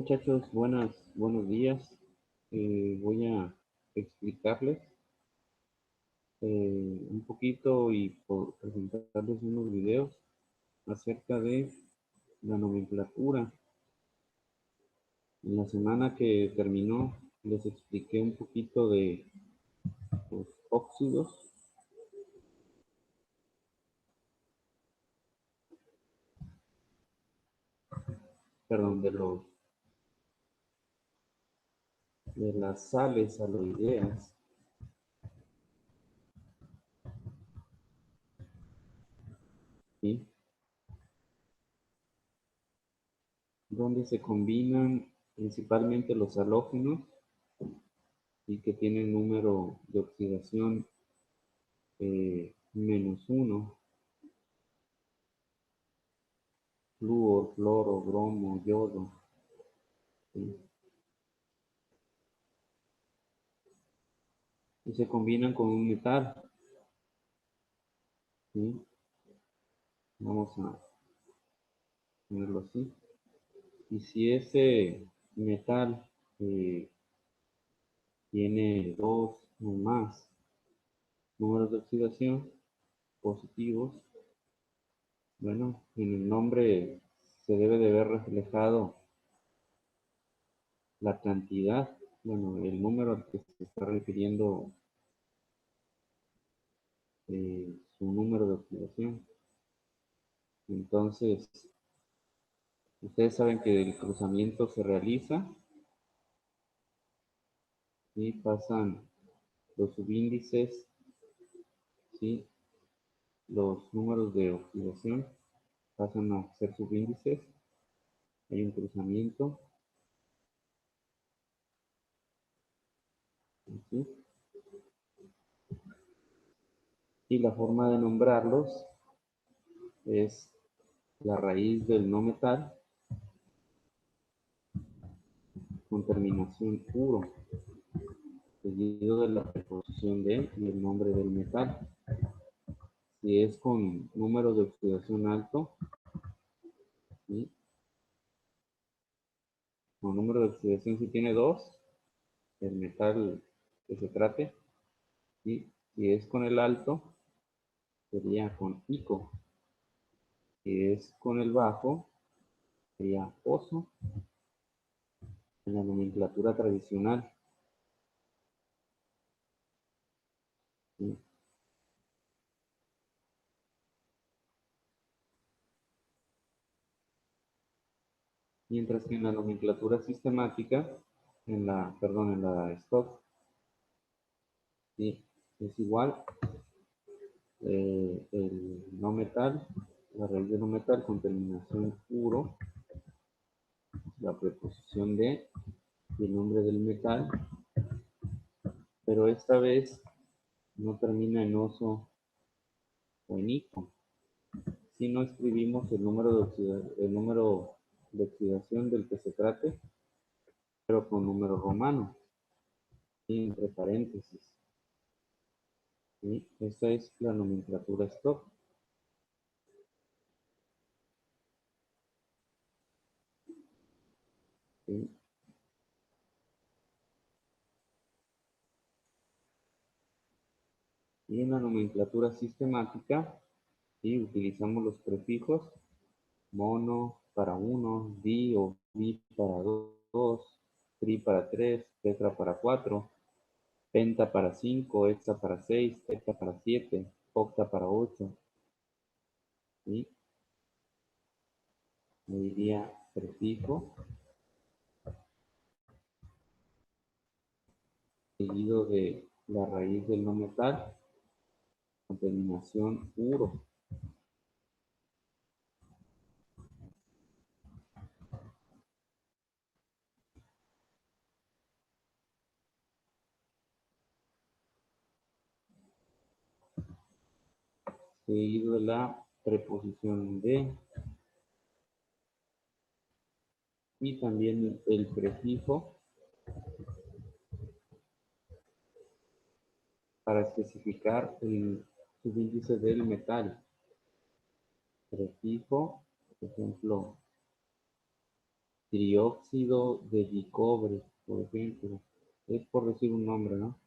muchachos, buenos días. Voy a explicarles un poquito y presentarles unos videos acerca de la nomenclatura. En la semana que terminó les expliqué un poquito de los óxidos, perdón, de las sales aloideas, ¿sí? Donde se combinan principalmente los halógenos y que tienen número de oxidación -1, flúor, cloro, bromo, yodo, ¿sí? Y se combinan con un metal, ¿sí? Vamos a ponerlo así. Y si ese metal eh, tiene dos o más números de oxidación positivos, bueno, en el nombre se debe de ver reflejado la cantidad, bueno, el número al que se está refiriendo su número de oxidación. Entonces, ustedes saben que el cruzamiento se realiza y pasan los subíndices, ¿sí? Los números de oxidación pasan a ser subíndices, hay un cruzamiento, ¿sí? Y la forma de nombrarlos es la raíz del no metal con terminación uro, seguido de la preposición de y el nombre del metal. Si es con número de oxidación alto, ¿sí? Con número de oxidación si tiene 2, el metal que se trate, y si es con el alto, sería con ico. Si es con el bajo, sería oso en la nomenclatura tradicional, ¿sí? Mientras que en la nomenclatura sistemática, en la stock, ¿sí? Es igual el no metal, la raíz de no metal con terminación uro, la preposición de y el nombre del metal, pero esta vez no termina en oso o en ico. Si no escribimos el número de oxidación del que se trate, pero con número romano, y entre paréntesis. ¿Sí? Esta es la nomenclatura stock. ¿Sí? Y en la nomenclatura sistemática, ¿sí? Utilizamos los prefijos mono para 1, di o bi para 2, tri para 3, tetra para 4, penta para 5, hexa para 6, teta para 7, octa para 8. ¿Sí? Me diría prefijo seguido de la raíz del no metal con terminación uro. Seguido de la preposición de y también el prefijo para especificar el subíndice del metal. Prefijo, por ejemplo, trióxido de dicobre, por ejemplo. Es por decir un nombre, ¿no?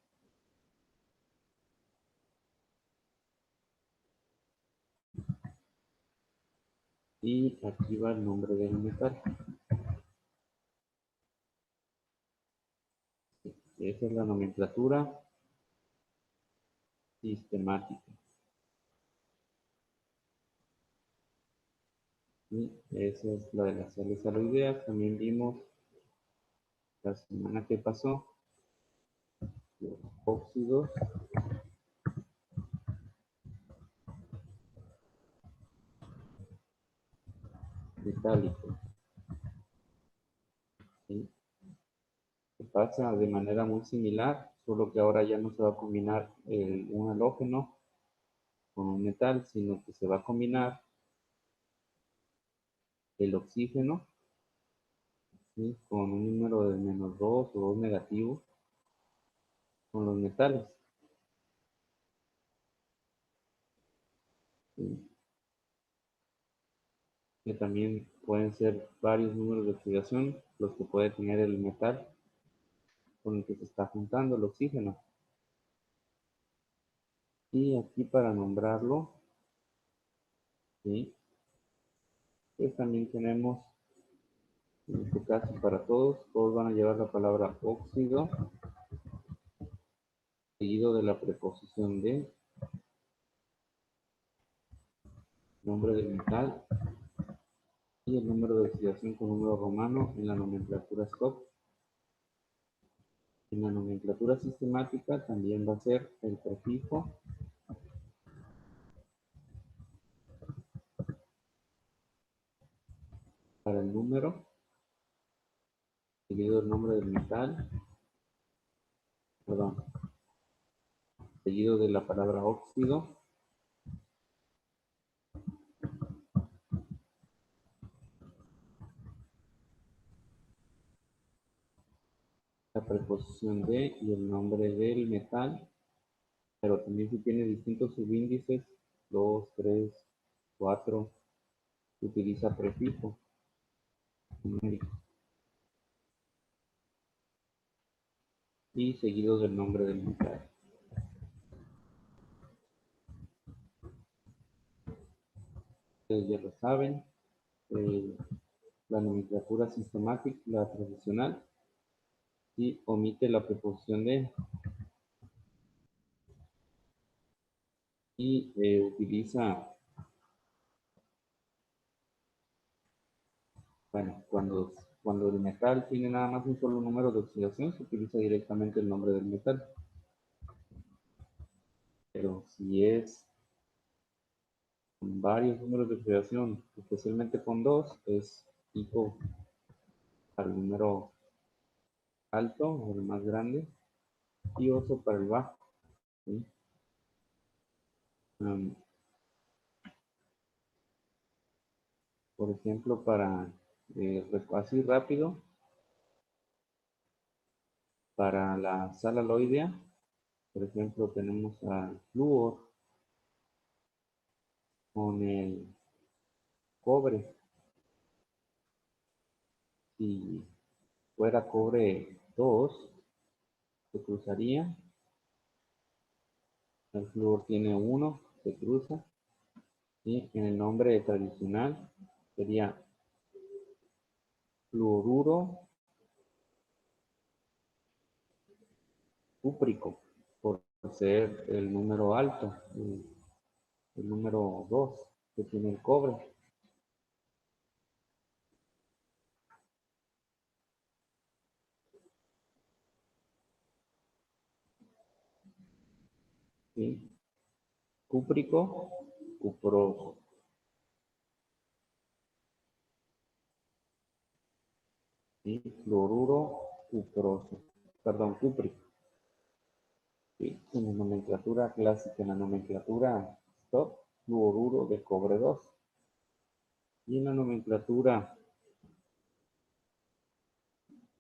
Y aquí va el nombre del metal. Esa es la nomenclatura sistemática. Y esa es la de las sales aloideas. También vimos la semana que pasó los óxidos metálicos. ¿Sí? Que pasa de manera muy similar, solo que ahora ya no se va a combinar un halógeno con un metal, sino que se va a combinar el oxígeno, ¿sí? Con un número de -2 o 2 negativo con los metales. ¿Sí? Que también pueden ser varios números de oxidación los que puede tener el metal con el que se está juntando el oxígeno. Y aquí para nombrarlo, ¿sí? Pues también tenemos, en este caso para todos van a llevar la palabra óxido, seguido de la preposición de, nombre del metal y el número de oxidación con número romano en la nomenclatura STOP. En la nomenclatura sistemática también va a ser el prefijo para el número, seguido del nombre del metal, perdón, seguido de la palabra óxido, la preposición de y el nombre del metal, pero también si tiene distintos subíndices, 2, 3, 4, se utiliza prefijo numérico y seguido del nombre del metal. Ustedes ya lo saben, eh, la nomenclatura sistemática, la tradicional, y omite la preposición de y utiliza, bueno, cuando el metal tiene nada más un solo número de oxidación, se utiliza directamente el nombre del metal. Pero si es con varios números de oxidación, especialmente con dos, es tipo al número alto o el más grande y oso para el bajo. ¿Sí? Um, por ejemplo, para así rápido, para la sal aloidea, por ejemplo, tenemos al flúor con el cobre. Si fuera cobre 2 se cruzaría. El flúor tiene uno, se cruza. Y en el nombre tradicional sería fluoruro cúprico, por ser el número alto, el número 2 que tiene el cobre. ¿Sí? Cúprico, cuproso. ¿Sí? Fluoruro cuproso. Perdón, cúprico. ¿Sí? En la nomenclatura clásica, en la nomenclatura STOP, fluoruro de cobre 2. Y en la nomenclatura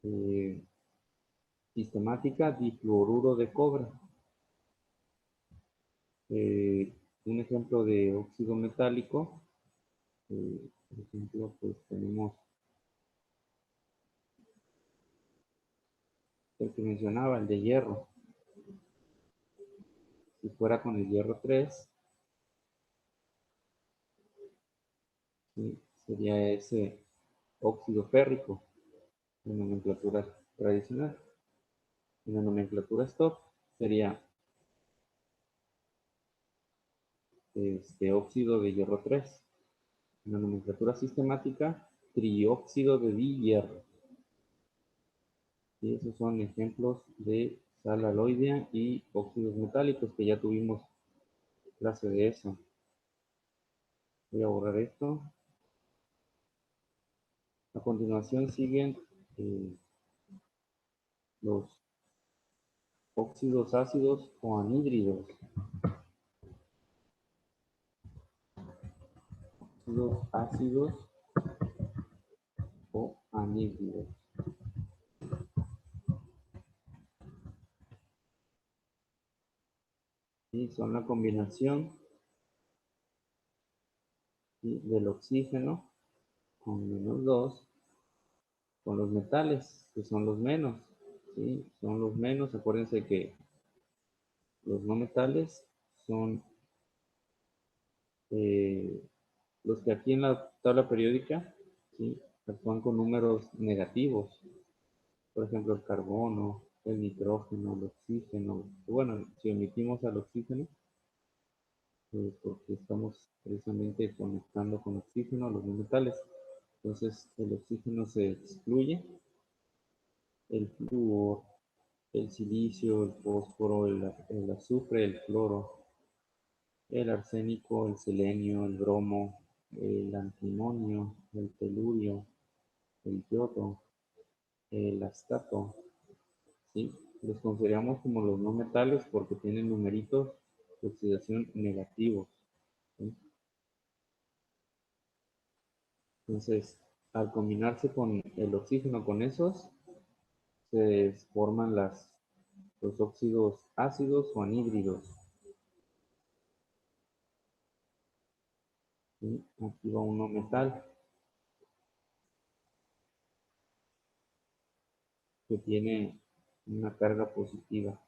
eh, sistemática, difluoruro de cobre. Un ejemplo de óxido metálico, por ejemplo, pues tenemos el que mencionaba, el de hierro. Si fuera con el hierro 3, ¿sí? Sería ese óxido férrico en nomenclatura tradicional. En la nomenclatura stock sería óxido de hierro 3. En la nomenclatura sistemática, trióxido de dihierro. Y esos son ejemplos de sal aloidea y óxidos metálicos que ya tuvimos clase de eso. Voy a borrar esto. A continuación siguen eh, los óxidos ácidos o anhídridos. Óxidos ácidos o anhídridos. Y son la combinación, ¿sí?, del oxígeno con -2 con los metales, que son los menos. ¿Sí? Son los menos. Acuérdense que los no metales son los que aquí en la tabla periódica, ¿sí?, actúan con números negativos. Por ejemplo, el carbono, el nitrógeno, el oxígeno. Bueno, si omitimos al oxígeno, pues porque estamos precisamente conectando con oxígeno a los no metales. Entonces el oxígeno se excluye, el flúor, el silicio, el fósforo, el azufre, el cloro, el arsénico, el selenio, el bromo, el antimonio, el telurio, el yodo, el astato, ¿sí? Los consideramos como los no metales porque tienen numeritos de oxidación negativos, ¿sí? Entonces, al combinarse con el oxígeno con esos, se forman los óxidos ácidos o anhídridos, ¿sí? Aquí va uno metal que tiene una carga positiva.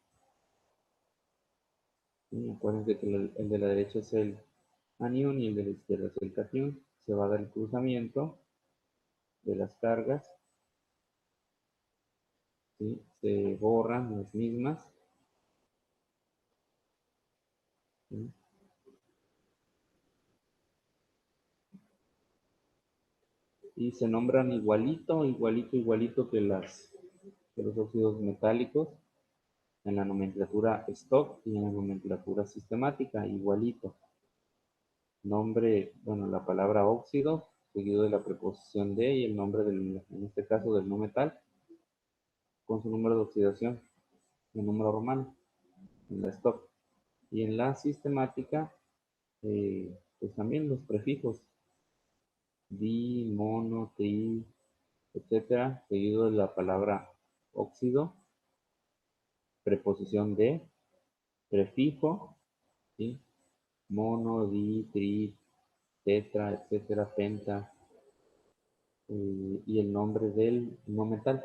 ¿Sí? Acuérdense que el de la derecha es el anión y el de la izquierda es el catión. Se va a dar el cruzamiento de las cargas, ¿sí? Se borran las mismas, ¿sí? Y se nombran igualito, igualito, igualito que los óxidos metálicos en la nomenclatura stock y en la nomenclatura sistemática, igualito. Nombre, bueno, la palabra óxido, seguido de la preposición de y el nombre en este caso del no metal, con su número de oxidación, el número romano, en la stock. Y en la sistemática, pues también los prefijos, di, mono, tri, etcétera, seguido de la palabra óxido, preposición de, prefijo, ¿sí? Mono, di, tri, tetra, etcétera, penta, y el nombre del no metal,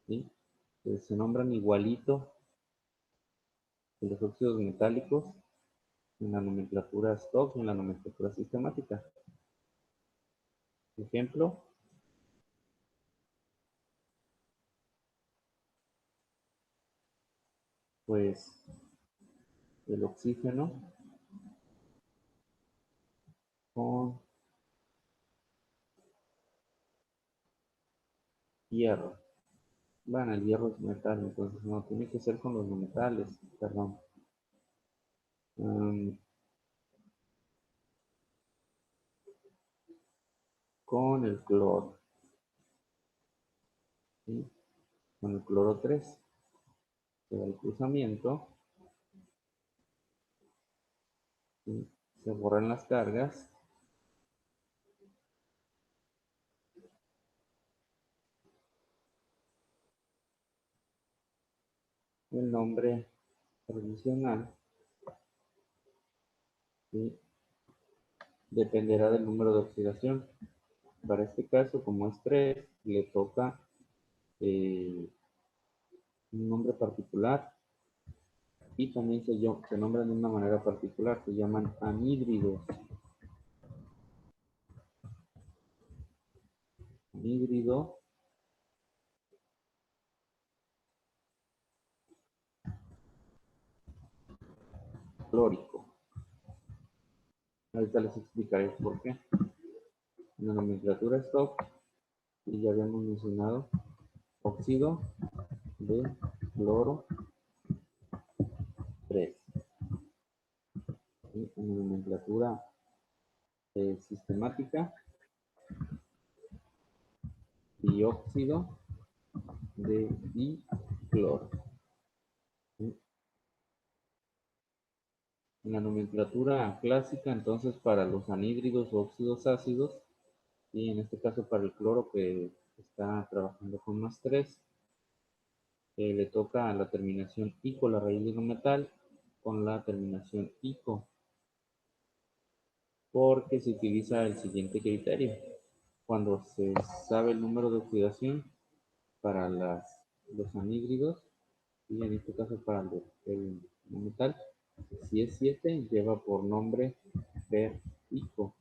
¿sí? Se nombran igualito que los óxidos metálicos en la nomenclatura stock y en la nomenclatura sistemática. Ejemplo, pues el oxígeno con hierro. Bueno, el hierro es metal, entonces no, tiene que ser con los no metales, perdón. Um, con el cloro, ¿sí? Con el cloro 3, se da el cruzamiento, ¿sí? Se borran las cargas, el nombre provisional, ¿sí?, dependerá del número de oxidación. Para este caso, como es 3, le toca un nombre particular y también se nombran de una manera particular, se llaman anhídridos. Anhídrido clórico. Ahorita les explicaré por qué. En la nomenclatura stock, y ya habíamos mencionado, óxido de cloro 3. En la nomenclatura sistemática, dióxido de dicloro. En la nomenclatura clásica, entonces, para los anhídridos o óxidos ácidos, y en este caso para el cloro que está trabajando con +3, le toca la terminación ico, la raíz de un metal, con la terminación ico, porque se utiliza el siguiente criterio. Cuando se sabe el número de oxidación para los anhídridos, y en este caso para el metal, si es 7, lleva por nombre fer-ico.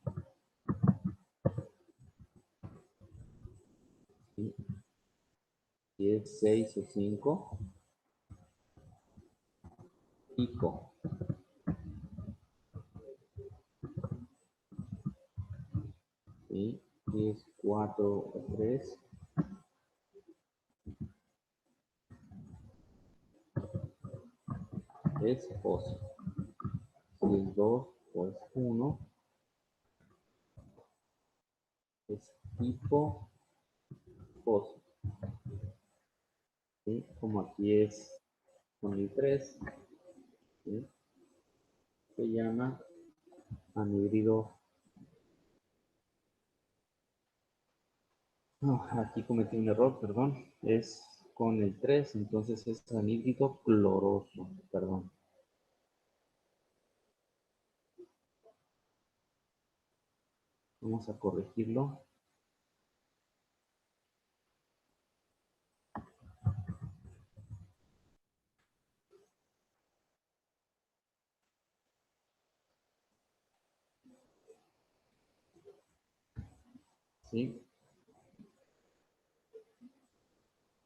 Si es 6 o 5, ico. ¿Sí? Si es 4 o 3, es fósforo. Si es 2 o es 1, es tipo fósforo. ¿Sí? Como aquí es con el 3, ¿sí? Se llama anhídrido. No, aquí cometí un error, perdón. Es con el 3, entonces es anhídrido cloroso, perdón. Vamos a corregirlo. ¿Sí?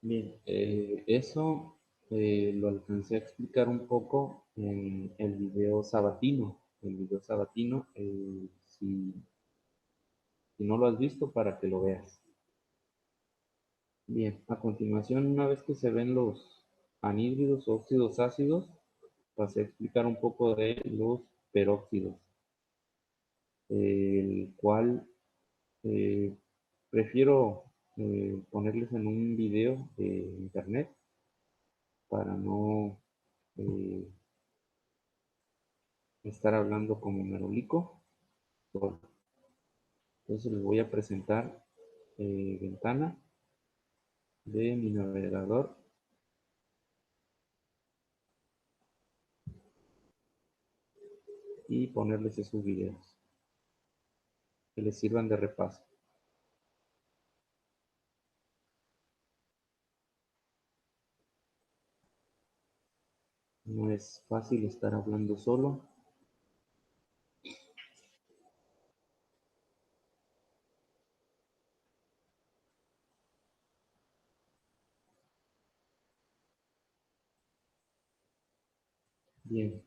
Bien, eso lo alcancé a explicar un poco en el video sabatino. El video sabatino, si no lo has visto, para que lo veas. Bien, a continuación, una vez que se ven los anhídridos, óxidos ácidos, pasé a explicar un poco de los peróxidos, el cual eh, prefiero ponerles en un video de internet para no eh, estar hablando como merolico. Entonces les voy a presentar ventana de mi navegador y ponerles esos videos que les sirvan de repaso. No es fácil estar hablando solo. Bien,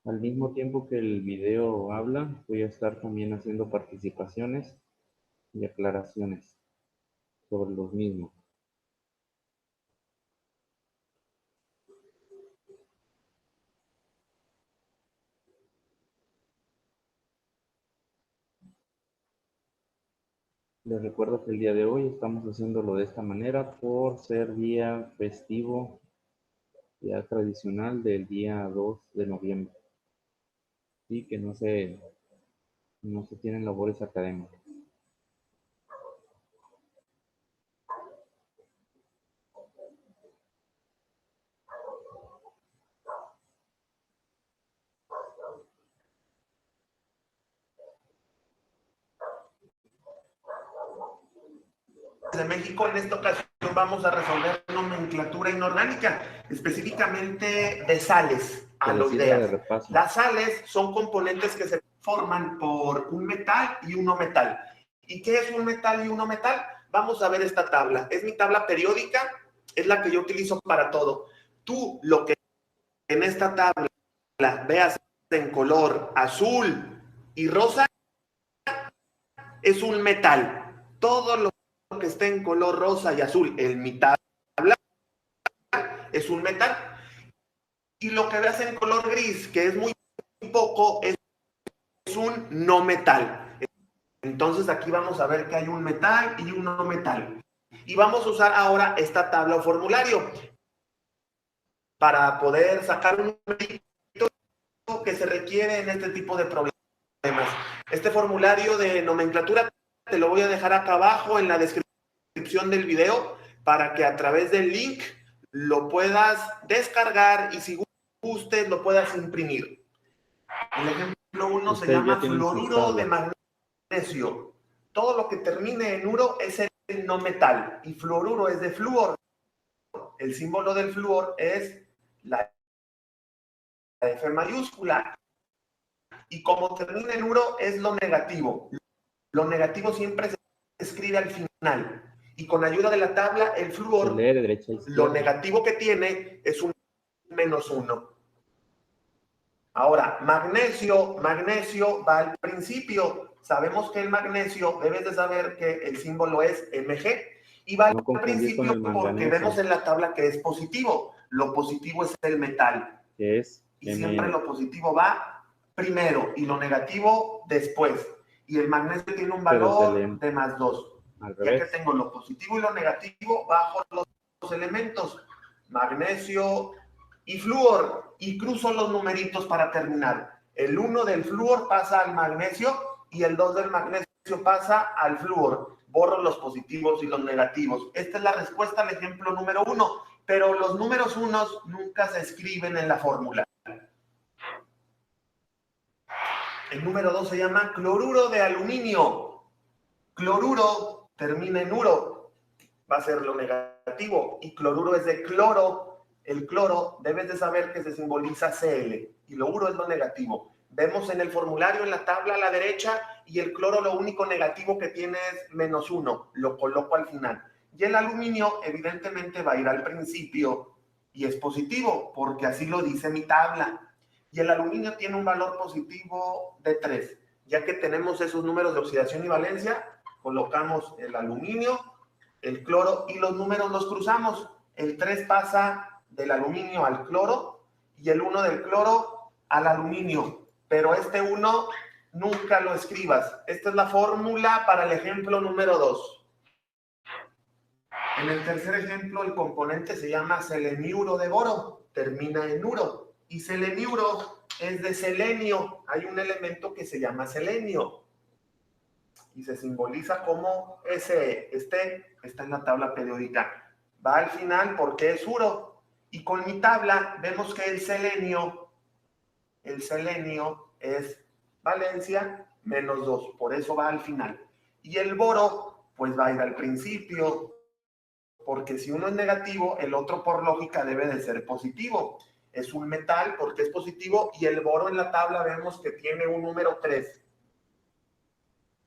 al mismo tiempo que el video habla, voy a estar también haciendo participaciones y aclaraciones sobre los mismos. Les recuerdo que el día de hoy estamos haciéndolo de esta manera por ser día festivo, día tradicional del día 2 de noviembre. y que no se tienen labores académicas. De México, en esta ocasión vamos a resolver nomenclatura inorgánica, específicamente de sales aloideas. Las sales son componentes que se forman por un metal y un no metal. ¿Y qué es un metal y un no metal? Vamos a ver esta tabla. Es mi tabla periódica, es la que yo utilizo para todo. Tú, lo que en esta tabla veas en color azul y rosa, es un metal. Todo lo que esté en color rosa y azul en mi tabla es un metal. Y lo que veas en color gris, que es muy poco, es un no metal. Entonces aquí vamos a ver que hay un metal y un no metal. Y vamos a usar ahora esta tabla o formulario para poder sacar un numerito que se requiere en este tipo de problemas. Este formulario de nomenclatura te lo voy a dejar acá abajo en la descripción del video para que a través del link lo puedas descargar y si gustes lo puedas imprimir. El ejemplo 1 se llama fluoruro de magnesio. Todo lo que termine en uro es el no metal y fluoruro es de flúor. El símbolo del flúor es la F mayúscula. Y como termina en uro es lo negativo. Lo negativo siempre se escribe al final. Y con ayuda de la tabla, el flúor, lo negativo que tiene es un -1. Ahora, magnesio va al principio. Sabemos que el magnesio, debes de saber que el símbolo es Mg. Y va al principio porque vemos en la tabla que es positivo. Lo positivo es el metal. Y siempre lo positivo va primero y lo negativo después. Y el magnesio tiene un valor de +2. Ya que tengo lo positivo y lo negativo, bajo los elementos magnesio y flúor y cruzo los numeritos para terminar. El 1 del flúor pasa al magnesio y el 2 del magnesio pasa al flúor. Borro los positivos y los negativos. Esta es la respuesta al ejemplo número 1, pero los números unos nunca se escriben en la fórmula. El número 2 se llama cloruro de aluminio. Cloruro termina en uro, va a ser lo negativo, y cloruro es de cloro. El cloro, debes de saber que se simboliza Cl, y lo uro es lo negativo. Vemos en el formulario, en la tabla a la derecha, y el cloro lo único negativo que tiene es -1, lo coloco al final. Y el aluminio, evidentemente, va a ir al principio, y es positivo, porque así lo dice mi tabla. Y el aluminio tiene un valor positivo de 3. Ya que tenemos esos números de oxidación y valencia, colocamos el aluminio, el cloro y los números los cruzamos. El 3 pasa del aluminio al cloro y el 1 del cloro al aluminio. Pero este 1 nunca lo escribas. Esta es la fórmula para el ejemplo número 2. En el tercer ejemplo, el componente se llama seleniuro de boro, termina en uro. Y seleniuro es de selenio. Hay un elemento que se llama selenio y se simboliza como Fe. Este está en la tabla periódica. Va al final porque es uro. Y con mi tabla vemos que el selenio es valencia -2, por eso va al final. Y el boro, pues va a ir al principio, porque si uno es negativo, el otro por lógica debe de ser positivo. Es un metal porque es positivo y el boro en la tabla vemos que tiene un número 3.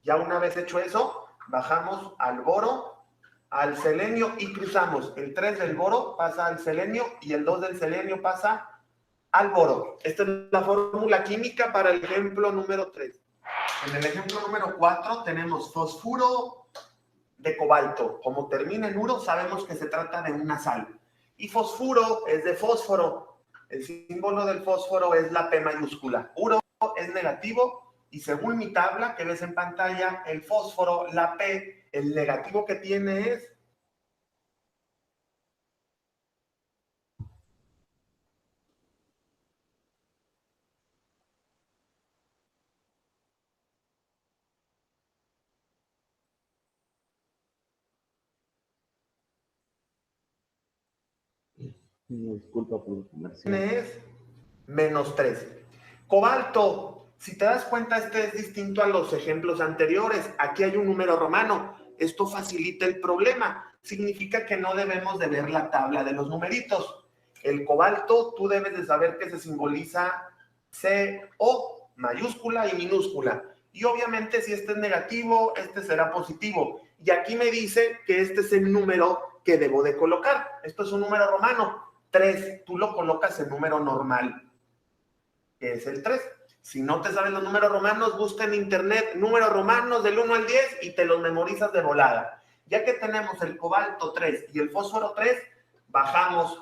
Ya una vez hecho eso, bajamos al boro, al selenio y cruzamos. El 3 del boro pasa al selenio y el 2 del selenio pasa al boro. Esta es la fórmula química para el ejemplo número 3. En el ejemplo número 4 tenemos fosfuro de cobalto. Como termina en uro, sabemos que se trata de una sal. Y fosfuro es de fósforo. El símbolo del fósforo es la P mayúscula. Uro es negativo y según mi tabla que ves en pantalla, el fósforo, la P, el negativo que tiene es Disculpa por la comercial. Es menos 3. Cobalto, si te das cuenta, este es distinto a los ejemplos anteriores. Aquí hay un número romano. Esto facilita el problema. Significa que no debemos de ver la tabla de los numeritos. El cobalto, tú debes de saber que se simboliza CO, mayúscula y minúscula. Y obviamente si este es negativo, este será positivo. Y aquí me dice que este es el número que debo de colocar. Esto es un número romano. 3, tú lo colocas en número normal, que es el 3. Si no te saben los números romanos, busca en internet números romanos del 1 al 10 y te los memorizas de volada. Ya que tenemos el cobalto 3 y el fósforo 3, bajamos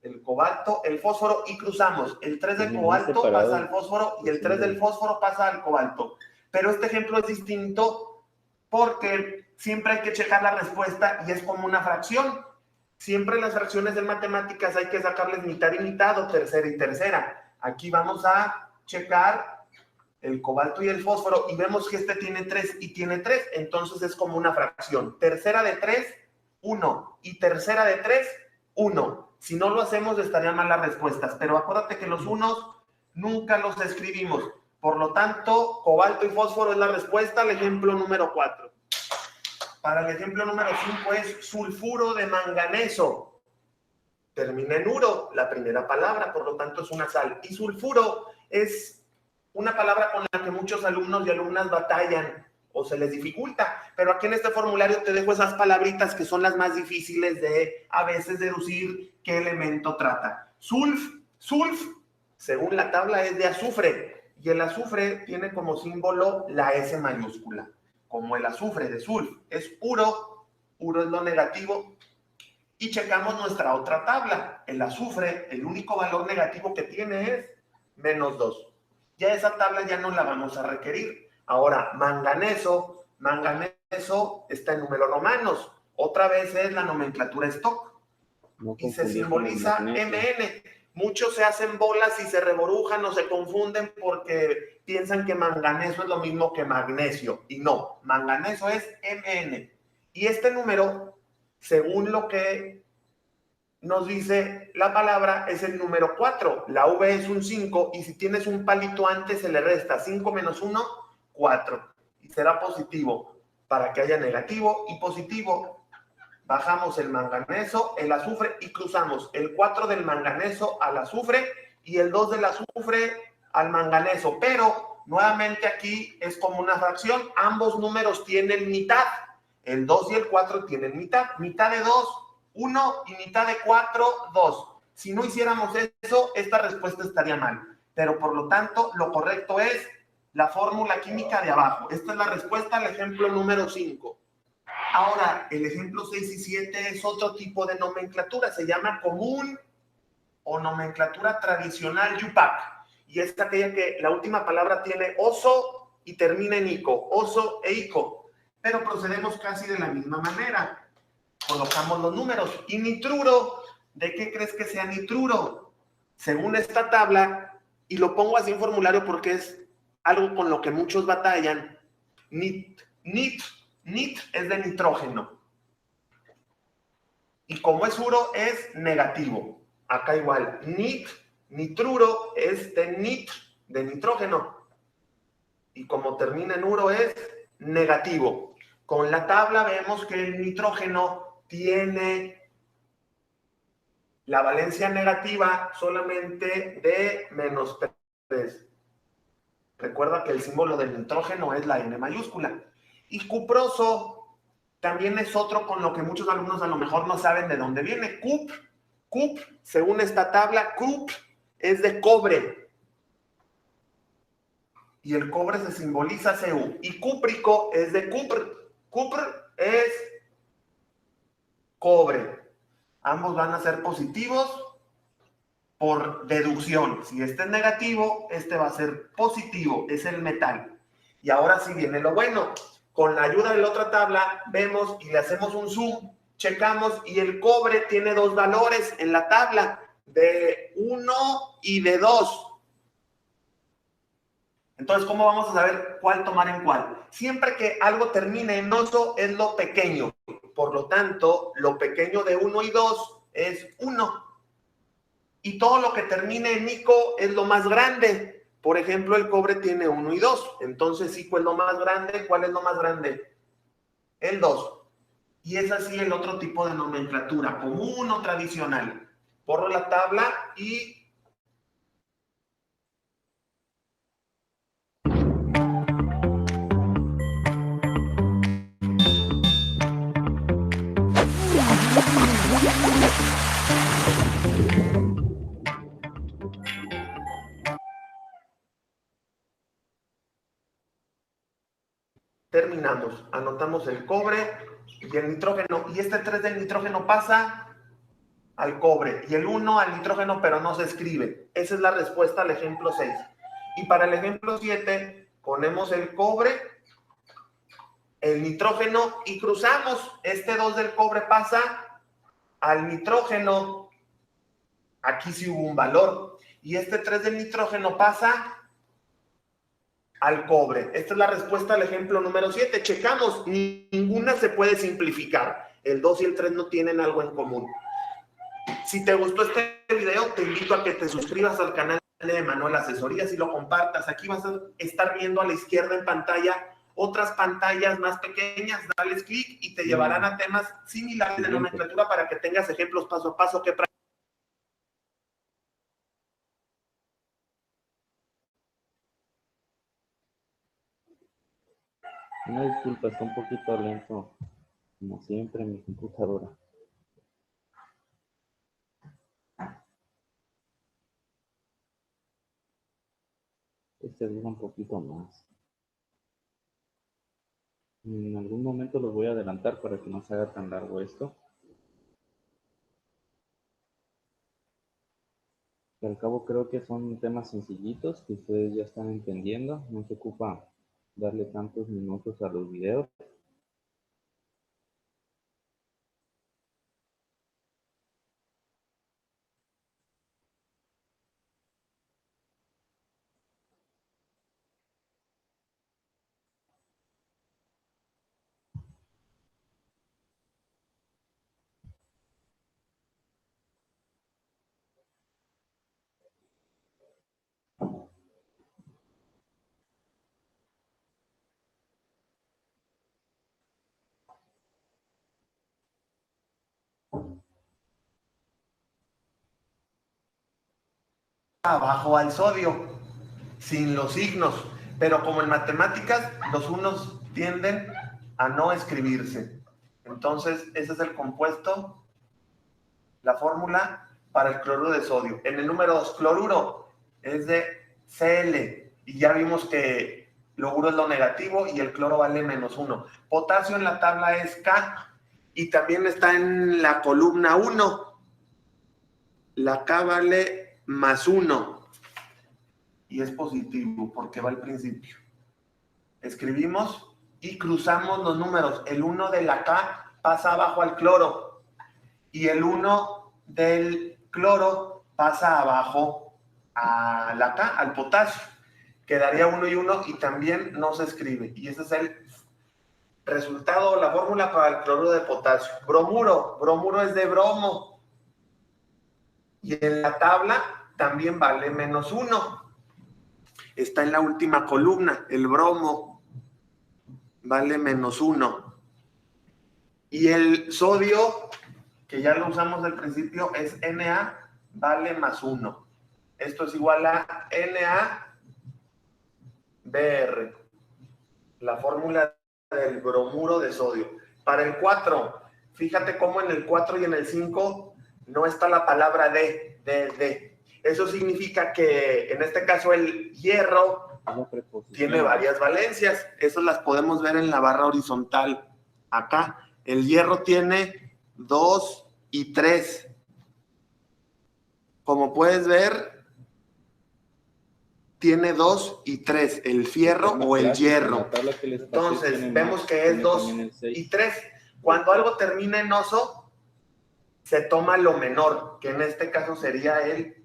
el cobalto, el fósforo y cruzamos. El 3 del cobalto pasa al fósforo y el 3 del fósforo pasa al cobalto. Pero este ejemplo es distinto porque siempre hay que checar la respuesta y es como una fracción. Siempre en las fracciones de matemáticas hay que sacarles mitad y mitad o tercera y tercera. Aquí vamos a checar el cobalto y el fósforo y vemos que este tiene 3 y tiene 3, entonces es como una fracción. Tercera de 3, 1 y tercera de 3, 1. Si no lo hacemos estarían mal las respuestas, pero acuérdate que los unos nunca los escribimos. Por lo tanto, cobalto y fósforo es la respuesta al ejemplo número 4. Para el ejemplo número 5 es sulfuro de manganeso. Termina en uro, la primera palabra, por lo tanto es una sal. Y sulfuro es una palabra con la que muchos alumnos y alumnas batallan o se les dificulta. Pero aquí en este formulario te dejo esas palabritas que son las más difíciles de a veces deducir qué elemento trata. Sulf, según la tabla es de azufre. Y el azufre tiene como símbolo la S mayúscula. Como el azufre de sulf es uro, uro es lo negativo, y checamos nuestra otra tabla. El azufre, el único valor negativo que tiene es menos 2. Ya esa tabla ya no la vamos a requerir. Ahora, manganeso está en números romanos. Otra vez es la nomenclatura stock. Y se simboliza MN. Muchos se hacen bolas y se reborujan o se confunden porque piensan que manganeso es lo mismo que magnesio. Y no, manganeso es MN. Y este número, según lo que nos dice la palabra, es el número 4. La V es un 5 y si tienes un palito antes se le resta 5 menos 1, 4. Y será positivo para que haya negativo y positivo. Bajamos el manganeso, el azufre y cruzamos el 4 del manganeso al azufre y el 2 del azufre al manganeso. Pero nuevamente aquí es como una fracción. Ambos números tienen mitad. El 2 y el 4 tienen mitad. Mitad de 2, 1 y mitad de 4, 2. Si no hiciéramos eso, esta respuesta estaría mal. Pero por lo tanto, lo correcto es la fórmula química de abajo. Esta es la respuesta al ejemplo número 5. Ahora, el ejemplo 6 y 7 es otro tipo de nomenclatura, se llama común o nomenclatura tradicional YUPAC, y es aquella que la última palabra tiene oso y termina en ico, oso e ico, pero procedemos casi de la misma manera. Colocamos los números. Y nitruro, ¿de qué crees que sea nitruro? Según esta tabla, y lo pongo así en formulario porque es algo con lo que muchos batallan, nit es de nitrógeno. Y como es uro, es negativo. Acá igual. Nitruro es de nitrógeno. Y como termina en uro, es negativo. Con la tabla vemos que el nitrógeno tiene la valencia negativa solamente de menos 3. Recuerda que el símbolo del nitrógeno es la N mayúscula. Y cuproso también es otro con lo que muchos alumnos a lo mejor no saben de dónde viene. Cup, según esta tabla, cup es de cobre. Y el cobre se simboliza Cu. Y cúprico es de cupr. Cupr es cobre. Ambos van a ser positivos por deducción. Si este es negativo, este va a ser positivo. Es el metal. Y ahora sí viene lo bueno. Con la ayuda de la otra tabla, vemos y le hacemos un zoom, checamos y el cobre tiene dos valores en la tabla, de 1 y de 2. Entonces, ¿cómo vamos a saber cuál tomar en cuál? Siempre que algo termine en oso es lo pequeño. Por lo tanto, lo pequeño de 1 y 2 es 1. Y todo lo que termine en ico es lo más grande. Por ejemplo, el cobre tiene 1 y 2. Entonces, ico es lo más grande. ¿Cuál es lo más grande? El 2. Y es así el otro tipo de nomenclatura, común o tradicional. Borro la tabla y... Terminamos. Anotamos el cobre y el nitrógeno. Y este 3 del nitrógeno pasa al cobre. Y el 1 al nitrógeno, pero no se escribe. Esa es la respuesta al ejemplo 6. Y para el ejemplo 7, ponemos el cobre, el nitrógeno y cruzamos. Este 2 del cobre pasa al nitrógeno. Aquí sí hubo un valor. Y este 3 del nitrógeno pasa al cobre. Esta es la respuesta al ejemplo número 7. Checamos, ninguna se puede simplificar. El 2 y el 3 no tienen algo en común. Si te gustó este video, te invito a que te suscribas al canal de Manuel Asesorías y lo compartas. Aquí vas a estar viendo a la izquierda en pantalla otras pantallas más pequeñas. Dales clic y te llevarán a temas similares de nomenclatura para que tengas ejemplos paso a paso que practicar. Una disculpa, está un poquito lento, como siempre, mi computadora. Este dura un poquito más. En algún momento los voy a adelantar para que no se haga tan largo esto. Pero al cabo creo que son temas sencillitos que ustedes ya están entendiendo. No se ocupa darle tantos minutos a los videos. Abajo al sodio, sin los signos, pero como en matemáticas los unos tienden a no escribirse. Entonces, ese es el compuesto, la fórmula para el cloruro de sodio. En el número 2, cloruro es de Cl, y ya vimos que loguro es lo negativo y el cloro vale -1. Potasio en la tabla es K, y también está en la columna 1. La K vale +1 y es positivo porque va al principio. Escribimos y cruzamos los números. El 1 de la K pasa abajo al cloro y el 1 del cloro pasa abajo a la K, al potasio. Quedaría 1 y 1 y también no se escribe. Y ese es el resultado, la fórmula para el cloruro de potasio. Bromuro, bromuro es de bromo. Y en la tabla también vale -1. Está en la última columna, el bromo vale -1. Y el sodio, que ya lo usamos al principio, es Na, vale +1. Esto es igual a NaBr, la fórmula del bromuro de sodio. Para el 4, fíjate cómo en el 4 y en el 5 no está la palabra de. Eso significa que en este caso el hierro tiene varias valencias. Esas las podemos ver en la barra horizontal acá. El hierro tiene 2 y 3. Como puedes ver, tiene 2 y 3, el fierro o el hierro. Entonces, vemos que es 2 y 3. Cuando algo termina en oso, se toma lo menor, que en este caso sería el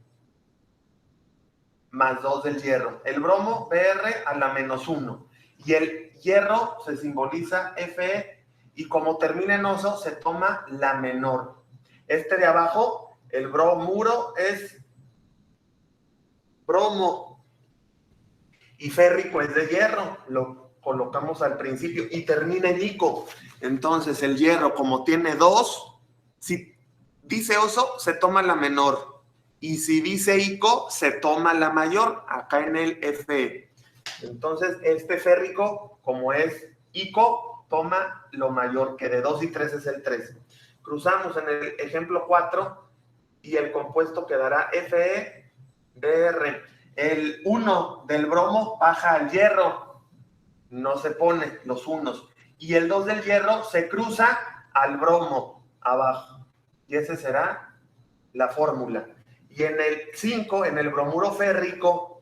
+2 del hierro. El bromo, Br a la -1. Y el hierro se simboliza Fe, y como termina en oso, se toma la menor. Este de abajo, el bromuro, es bromo. Y férrico es de hierro. Lo colocamos al principio y termina en ico. Entonces el hierro, como tiene 2, si dice oso, se toma la menor. Y si dice ico, se toma la mayor, acá en el Fe. Entonces, este férrico, como es ico, toma lo mayor, que de 2 y 3 es el 3. Cruzamos en el ejemplo 4 y el compuesto quedará FeBr. El 1 del bromo baja al hierro, no se pone los unos. Y el 2 del hierro se cruza al bromo abajo. Y esa será la fórmula. Y en el 5, en el bromuro férrico,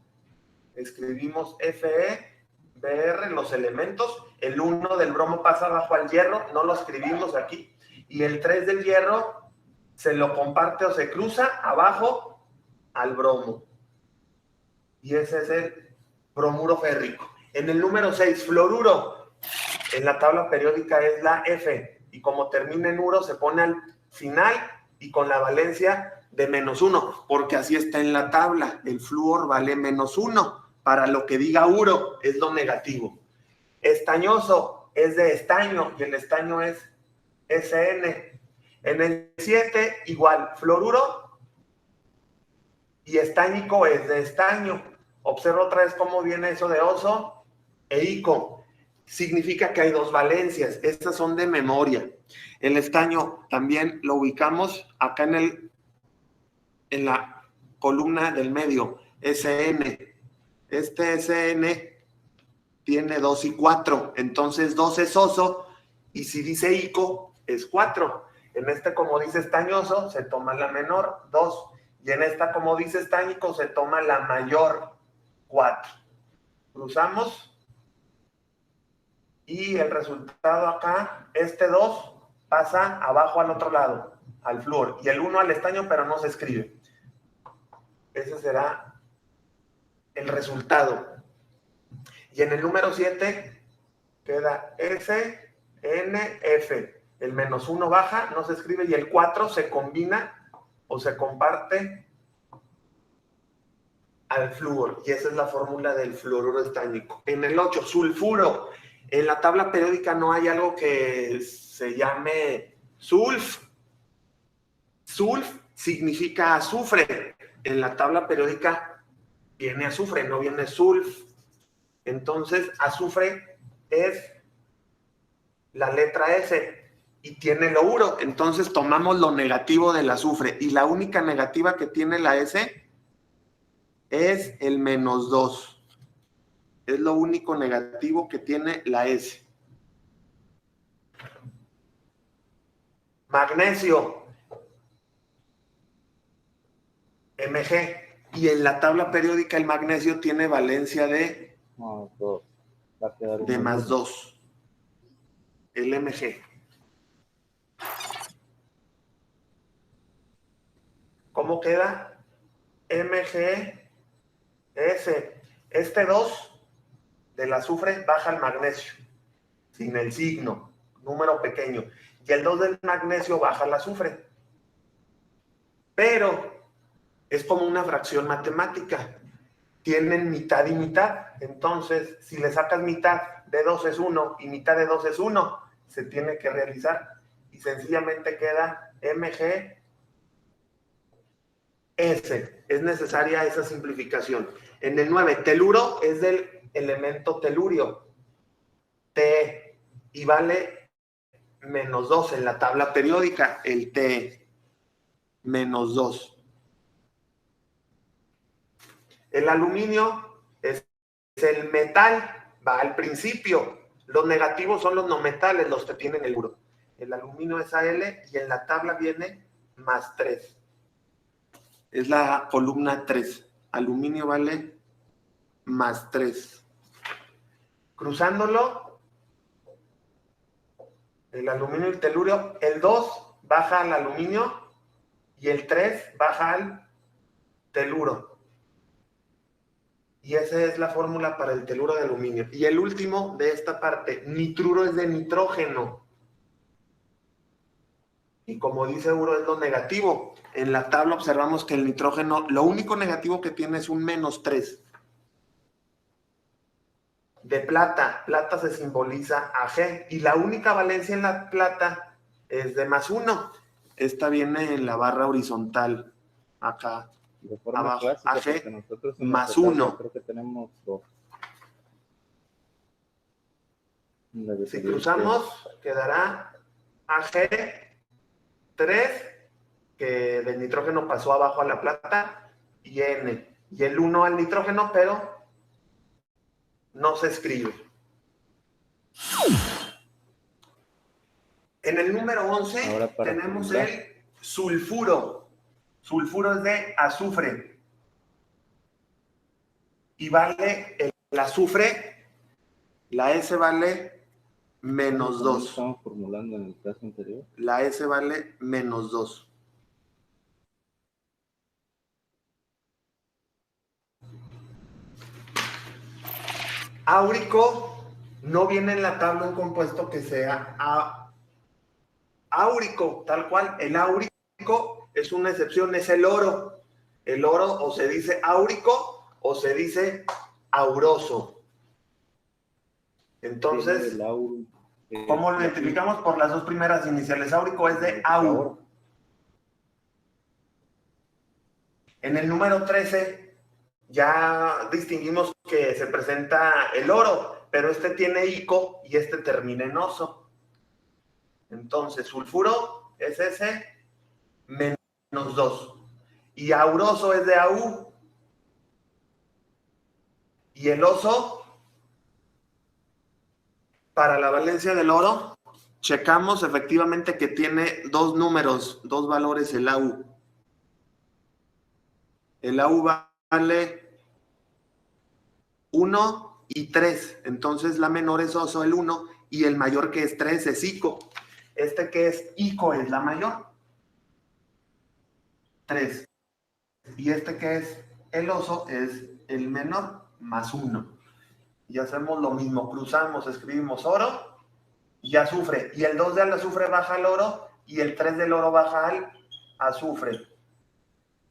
escribimos FeBr, los elementos. El 1 del bromo pasa abajo al hierro, no lo escribimos aquí. Y el 3 del hierro se lo comparte o se cruza abajo al bromo. Y ese es el bromuro férrico. En el número 6, fluoruro. En la tabla periódica es la F. Y como termina en uro, se pone al final y con la valencia de -1, porque así está en la tabla. El flúor vale -1. Para lo que diga uro es lo negativo. Estañoso es de estaño y el estaño es SN. En el 7, igual, fluoruro y estáñico es de estaño. Observa otra vez cómo viene eso de oso e ico. Significa que hay 2 valencias. Estas son de memoria. El estaño también lo ubicamos acá en la columna del medio, SN. Este SN tiene 2 y 4. Entonces 2 es oso y si dice ico es 4. En este, como dice estañoso, se toma la menor, 2. Y en esta, como dice estáñico, se toma la mayor, 4. Cruzamos. Y el resultado acá, este 2 pasa abajo al otro lado, al flúor. Y el 1 al estaño, pero no se escribe. Ese será el resultado. Y en el número 7 queda SNF. El -1 baja, no se escribe, y el 4 se combina o se comparte al flúor. Y esa es la fórmula del fluoruro estáñico. En el 8, sulfuro. En la tabla periódica no hay algo que se llame sulf. Sulf significa azufre. En la tabla periódica viene azufre, no viene sulf. Entonces, azufre es la letra S y tiene lo uro. Entonces, tomamos lo negativo del azufre. Y la única negativa que tiene la S es el -2. Es lo único negativo que tiene la S. Magnesio, Mg. Y en la tabla periódica el magnesio tiene valencia de +2. El Mg. ¿Cómo queda? MgS. Este 2 del azufre baja al magnesio, sin el signo, número pequeño. Y el 2 del magnesio baja al azufre. Pero es como una fracción matemática. Tienen mitad y mitad. Entonces, si le sacas mitad de 2 es 1 y mitad de 2 es 1, se tiene que realizar. Y sencillamente queda MgS. Es necesaria esa simplificación. En el 9, teluro es del elemento telurio. Te, y vale -2 en la tabla periódica, el Te, -2. El aluminio es el metal, va al principio. Los negativos son los no metales, los que tienen el uro. El aluminio es Al y en la tabla viene +3. Es la columna 3. Aluminio vale +3. Cruzándolo, el aluminio y el telurio, el 2 baja al aluminio y el 3 baja al teluro. Y esa es la fórmula para el teluro de aluminio. Y el último de esta parte, nitruro es de nitrógeno. y como dice Uro es lo negativo. En la tabla observamos que el nitrógeno, lo único negativo que tiene es un -3. De plata, plata se simboliza Ag, y la única valencia en la plata es de +1. Esta viene en la barra horizontal, acá De forma abajo, clásica, Ag porque nosotros en nuestra tabla +1. creo que tenemos 2. Si cruzamos, quedará Ag3, que del nitrógeno pasó abajo a la plata, y N. Y el 1 al nitrógeno, pero no se escribe. En el número 11 tenemos el sulfuro. Sulfuro es de azufre. Y vale el azufre, la S vale -2. Estamos formulando en el caso anterior. La S vale -2. Áurico no viene en la tabla un compuesto que sea áurico, tal cual. El áurico es una excepción, es el oro. El oro o se dice áurico o se dice auroso. Entonces, ¿cómo lo identificamos? Por las dos primeras iniciales. Áurico es de au. En el número 13 ya distinguimos que se presenta el oro, pero este tiene ico y este termina en oso. Entonces, sulfuro es ese -2. Y auroso es de au. Y el oso, para la valencia del oro, checamos efectivamente que tiene dos números, dos valores el AU. El AU vale 1 y 3. Entonces la menor es oso, el 1, y el mayor que es 3 es ico. Este que es ico es la mayor, 3. Y este que es el oso es el menor, +1. Y hacemos lo mismo, cruzamos, escribimos oro y azufre. Y el 2 del azufre baja al oro y el 3 del oro baja al azufre.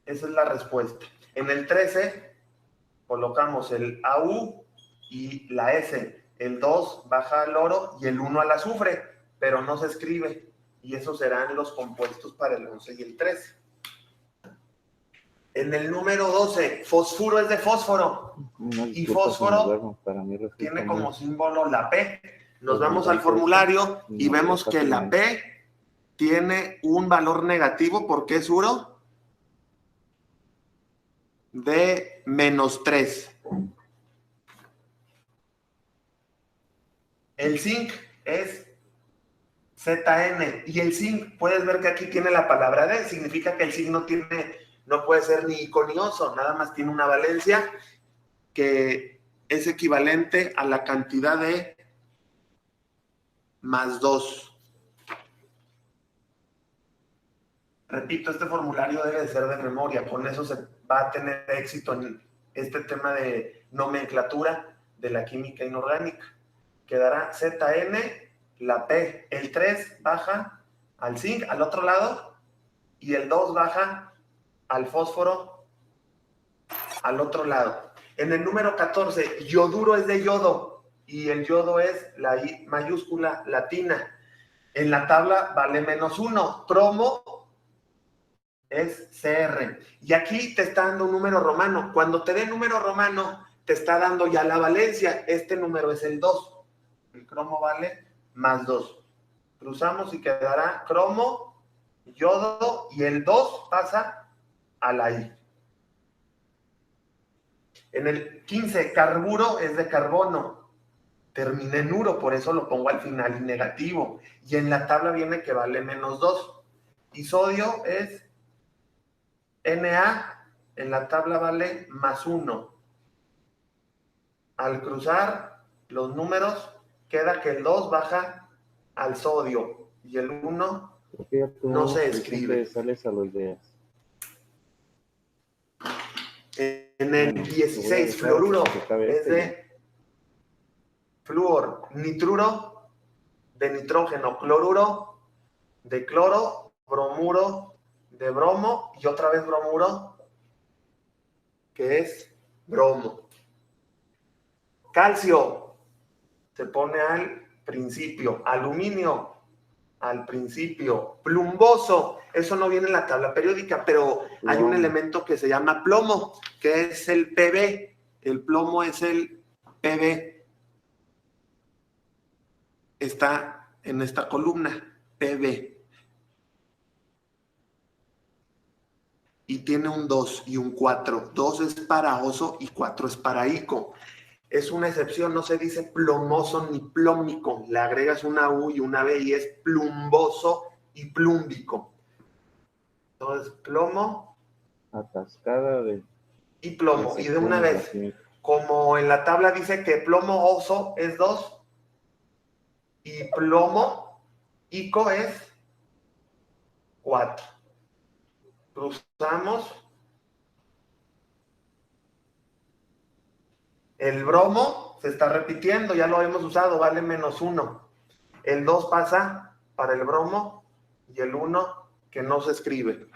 Esa es la respuesta. En el 13 colocamos el AU y la S. El 2 baja al oro y el 1 al azufre, pero no se escribe. Y esos serán los compuestos para el 11 y el 13. En el número 12, fosfuro es de fósforo. Y fósforo tiene como símbolo la P. Nos vamos al formulario y vemos que la P tiene un valor negativo porque es uro de -3. El zinc es ZN y el zinc, puedes ver que aquí tiene la palabra D, significa que el zinc no puede ser ni ico ni oso, nada más tiene una valencia que es equivalente a la cantidad de +2. Repito, este formulario debe de ser de memoria, con eso se va a tener éxito en este tema de nomenclatura de la química inorgánica. Quedará ZN, la P, el 3 baja al zinc, al otro lado, y el 2 baja al fósforo, al otro lado. En el número 14, yoduro es de yodo, y el yodo es la I mayúscula latina. En la tabla vale -1. Cromo es CR. Y aquí te está dando un número romano. Cuando te dé número romano, te está dando ya la valencia. Este número es el 2. El cromo vale +2. Cruzamos y quedará cromo, yodo, y el 2 pasa a la I. En el 15, carburo es de carbono. Terminé en uro, por eso lo pongo al final y negativo. Y en la tabla viene que vale -2. Y sodio es Na, en la tabla vale +1. Al cruzar los números, queda que el 2 baja al sodio y el 1 no se escribe. En el 16, fluoruro es de flúor, nitruro de nitrógeno, cloruro de cloro bromuro de bromo y otra vez bromuro, que es bromo. Calcio se pone al principio, aluminio al principio, plumboso, eso no viene en la tabla periódica, pero hay un elemento que se llama plomo, que es el Pb, el plomo es el Pb, está en esta columna, Pb, y tiene un 2 y un 4, 2 es para oso y 4 es para ico. Es una excepción, no se dice plomoso ni plómico, le agregas una U y una B y es plumboso y plúmbico. Entonces, plomo Atascada de y plomo. Y de una vez, como en la tabla dice que plomo oso es 2 y plomo ico es 4. Cruzamos. El bromo se está repitiendo, ya lo hemos usado, vale -1. El 2 pasa para el bromo y el 1 que no se escribe.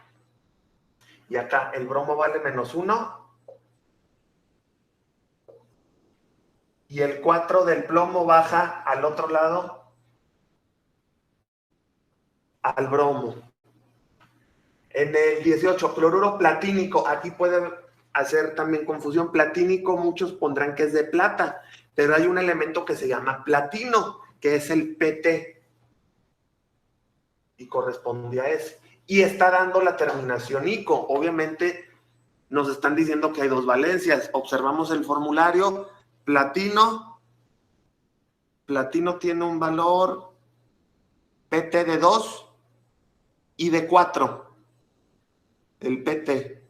Y acá el bromo vale -1 y el 4 del plomo baja al otro lado al bromo. En el 18, cloruro platínico, aquí puede hacer también confusión. Platínico muchos pondrán que es de plata, pero hay un elemento que se llama platino, que es el PT, y corresponde a ese. Y está dando la terminación ico. Obviamente nos están diciendo que hay dos valencias. Observamos el formulario, platino tiene un valor PT de 2 y de 4. El PT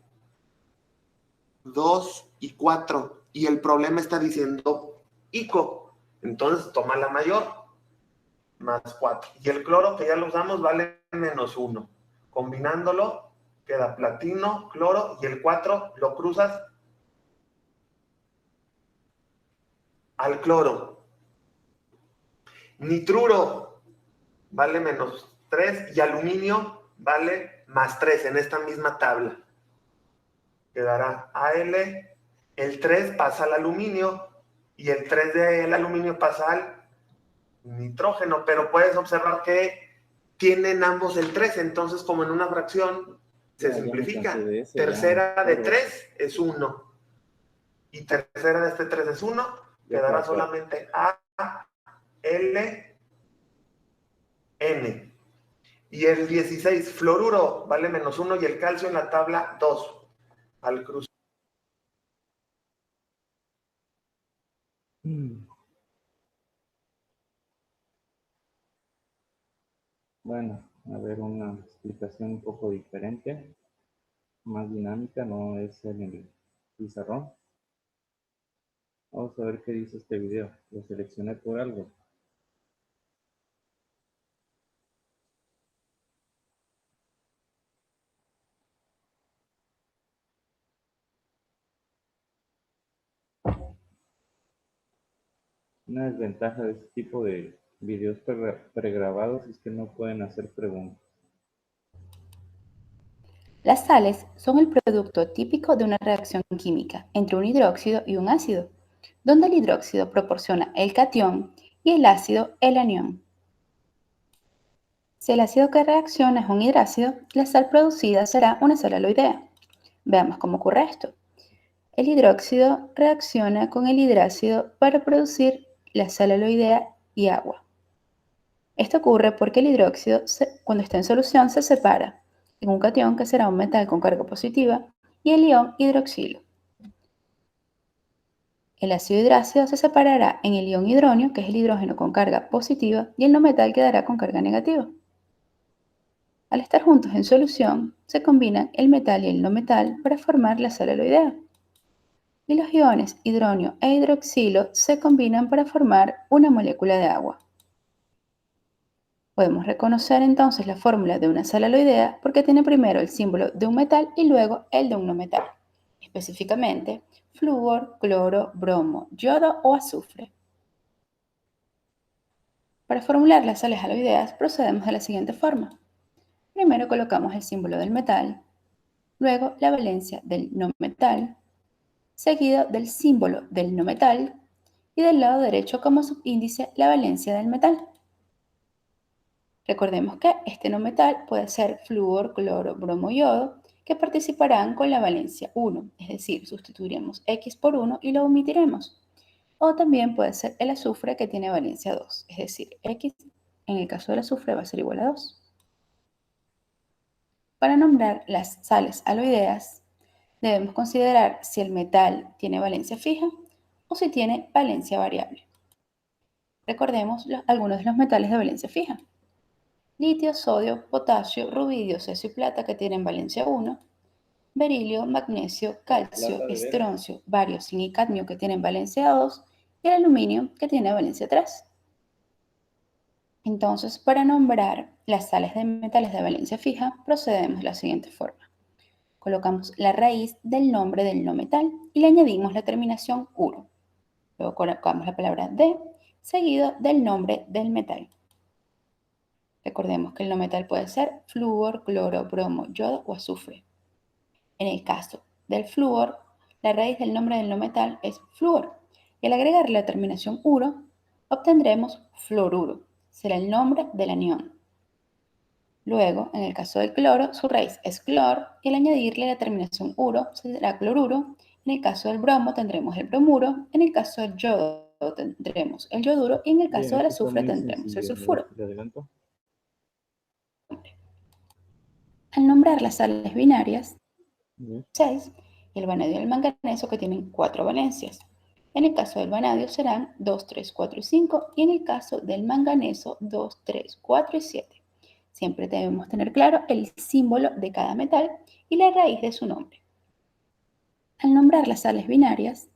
2 y 4. Y el problema está diciendo ico. Entonces toma la mayor, más 4. Y el cloro, que ya lo usamos, vale -1. Combinándolo, queda platino, cloro, y el 4 lo cruzas al cloro. Nitruro vale -3 y aluminio vale +3 en esta misma tabla. Quedará Al, el 3 pasa al aluminio y el 3 del aluminio pasa al nitrógeno, pero puedes observar que tienen ambos el 3, entonces como en una fracción se simplifica. Tercera de 3 es 1 y tercera de este 3 es 1, quedará solamente A, L, N. Y el 16, fluoruro, vale -1 y el calcio en la tabla 2. Al cruzar. Bueno, a ver, una explicación un poco diferente, más dinámica, no es en el pizarrón. Vamos a ver qué dice este video. Lo seleccioné por algo. Una desventaja de este tipo de videos pregrabados es que no pueden hacer preguntas. Las sales son el producto típico de una reacción química entre un hidróxido y un ácido, donde el hidróxido proporciona el catión y el ácido el anión. Si el ácido que reacciona es un hidrácido, la sal producida será una sal aloidea. Veamos cómo ocurre esto. El hidróxido reacciona con el hidrácido para producir la sal aloidea y agua. Esto ocurre porque el hidróxido, cuando está en solución, se separa en un catión que será un metal con carga positiva y el ion hidroxilo. El ácido hidrácido se separará en el ion hidronio, que es el hidrógeno con carga positiva, y el no metal quedará con carga negativa. Al estar juntos en solución, se combinan el metal y el no metal para formar la sal aloidea. Y los iones hidronio e hidroxilo se combinan para formar una molécula de agua. Podemos reconocer entonces la fórmula de una sal aloidea porque tiene primero el símbolo de un metal y luego el de un no metal, específicamente flúor, cloro, bromo, yodo o azufre. Para formular las sales aloideas procedemos de la siguiente forma. Primero colocamos el símbolo del metal, luego la valencia del no metal, seguido del símbolo del no metal y del lado derecho como subíndice la valencia del metal. Recordemos que este no metal puede ser flúor, cloro, bromo, yodo, que participarán con la valencia 1, es decir, sustituiremos X por 1 y lo omitiremos. O también puede ser el azufre que tiene valencia 2, es decir, X en el caso del azufre va a ser igual a 2. Para nombrar las sales aloideas, debemos considerar si el metal tiene valencia fija o si tiene valencia variable. Recordemos algunos de los metales de valencia fija. Litio, sodio, potasio, rubidio, cesio y plata que tienen valencia 1, berilio, magnesio, calcio, estroncio, bario, zinc y cadmio que tienen valencia 2 y el aluminio que tiene valencia 3. Entonces, para nombrar las sales de metales de valencia fija, procedemos de la siguiente forma. Colocamos la raíz del nombre del no metal y le añadimos la terminación uro. Luego colocamos la palabra de, seguido del nombre del metal. Recordemos que el no metal puede ser flúor, cloro, bromo, yodo o azufre. En el caso del flúor, la raíz del nombre del no metal es flúor. Y al agregarle la terminación uro, obtendremos fluoruro. Será el nombre del anión. Luego, en el caso del cloro, su raíz es clor y al añadirle la terminación uro será cloruro. En el caso del bromo tendremos el bromuro. En el caso del yodo tendremos el yoduro y en el caso Bien, del esto está azufre muy tendremos el sencillo. sulfuro. ¿Le adelanto? Al nombrar las sales binarias, Bien. 6, y el vanadio y el manganeso que tienen 4 valencias. En el caso del vanadio serán 2, 3, 4 y 5 y en el caso del manganeso 2, 3, 4 y 7. Siempre debemos tener claro el símbolo de cada metal y la raíz de su nombre. Al nombrar las sales binarias,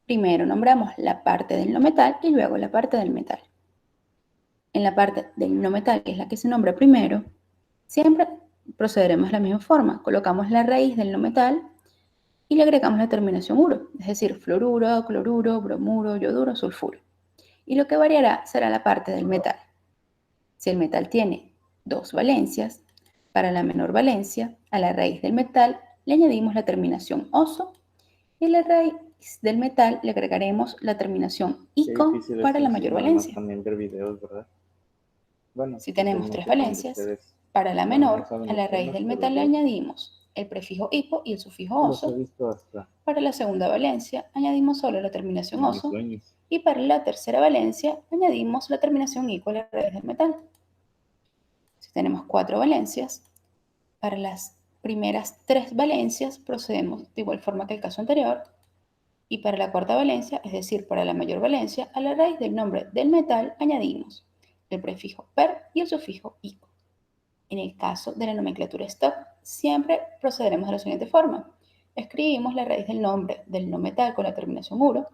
primero nombramos la parte del no metal y luego la parte del metal. En la parte del no metal, que es la que se nombra primero, siempre procederemos de la misma forma. Colocamos la raíz del no metal y le agregamos la terminación uro, es decir, fluoruro, cloruro, bromuro, yoduro, sulfuro. Y lo que variará será la parte del metal. Si el metal tiene 2 valencias, para la menor valencia, a la raíz del metal le añadimos la terminación oso y a la raíz del metal le agregaremos la terminación Qué ico difícil es para la mayor nada más valencia. también ver videos, ¿verdad? Bueno, Si pues tenemos no 3 sé cuándo valencias, ustedes, para la bueno, no menor, saben a la los raíz temas, del pero metal le yo añadimos el prefijo hipo y el sufijo los he oso. visto hasta Para la segunda valencia añadimos solo la terminación en mis oso sueños. y para la tercera valencia añadimos la terminación ico a la raíz del metal. Si tenemos 4 valencias, para las primeras 3 valencias procedemos de igual forma que el caso anterior y para la cuarta valencia, es decir, para la mayor valencia, a la raíz del nombre del metal añadimos el prefijo per y el sufijo ico. En el caso de la nomenclatura stock, siempre procederemos de la siguiente forma. Escribimos la raíz del nombre del no metal con la terminación uro,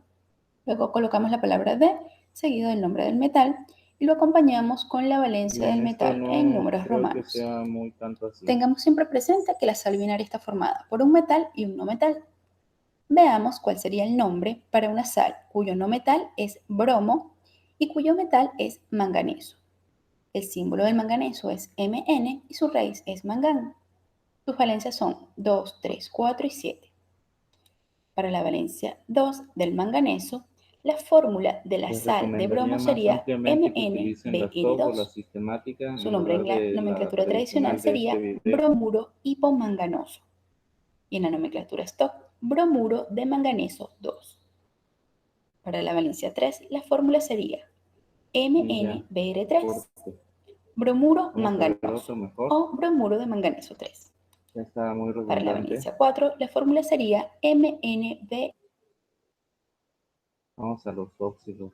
luego colocamos la palabra de, seguido del nombre del metal, y lo acompañamos con la valencia del Bien, esto metal en no números creo que romanos. sea muy tanto así. Tengamos siempre presente que la sal binaria está formada por un metal y un no metal. Veamos cuál sería el nombre para una sal cuyo no metal es bromo y cuyo metal es manganeso. El símbolo del manganeso es Mn y su raíz es mangano. Sus valencias son 2, 3, 4 y 7. Para la valencia 2 del manganeso, la fórmula de la Les sal de bromo recomendaría más sería ampliamente que utilicen la STOG o la MnBr2. sistemática Su en nombre lugar en la de la nomenclatura tradicional tradicional de este sería video. bromuro hipomanganoso. Y en la nomenclatura stock, bromuro de manganeso 2. Para la valencia 3, la fórmula sería Y ya, MnBr3, corte. bromuro Vamos a ver otro manganoso mejor. o bromuro de manganeso 3. Ya está muy Para la redundante. valencia 4, la fórmula sería MnB. Vamos a los óxidos.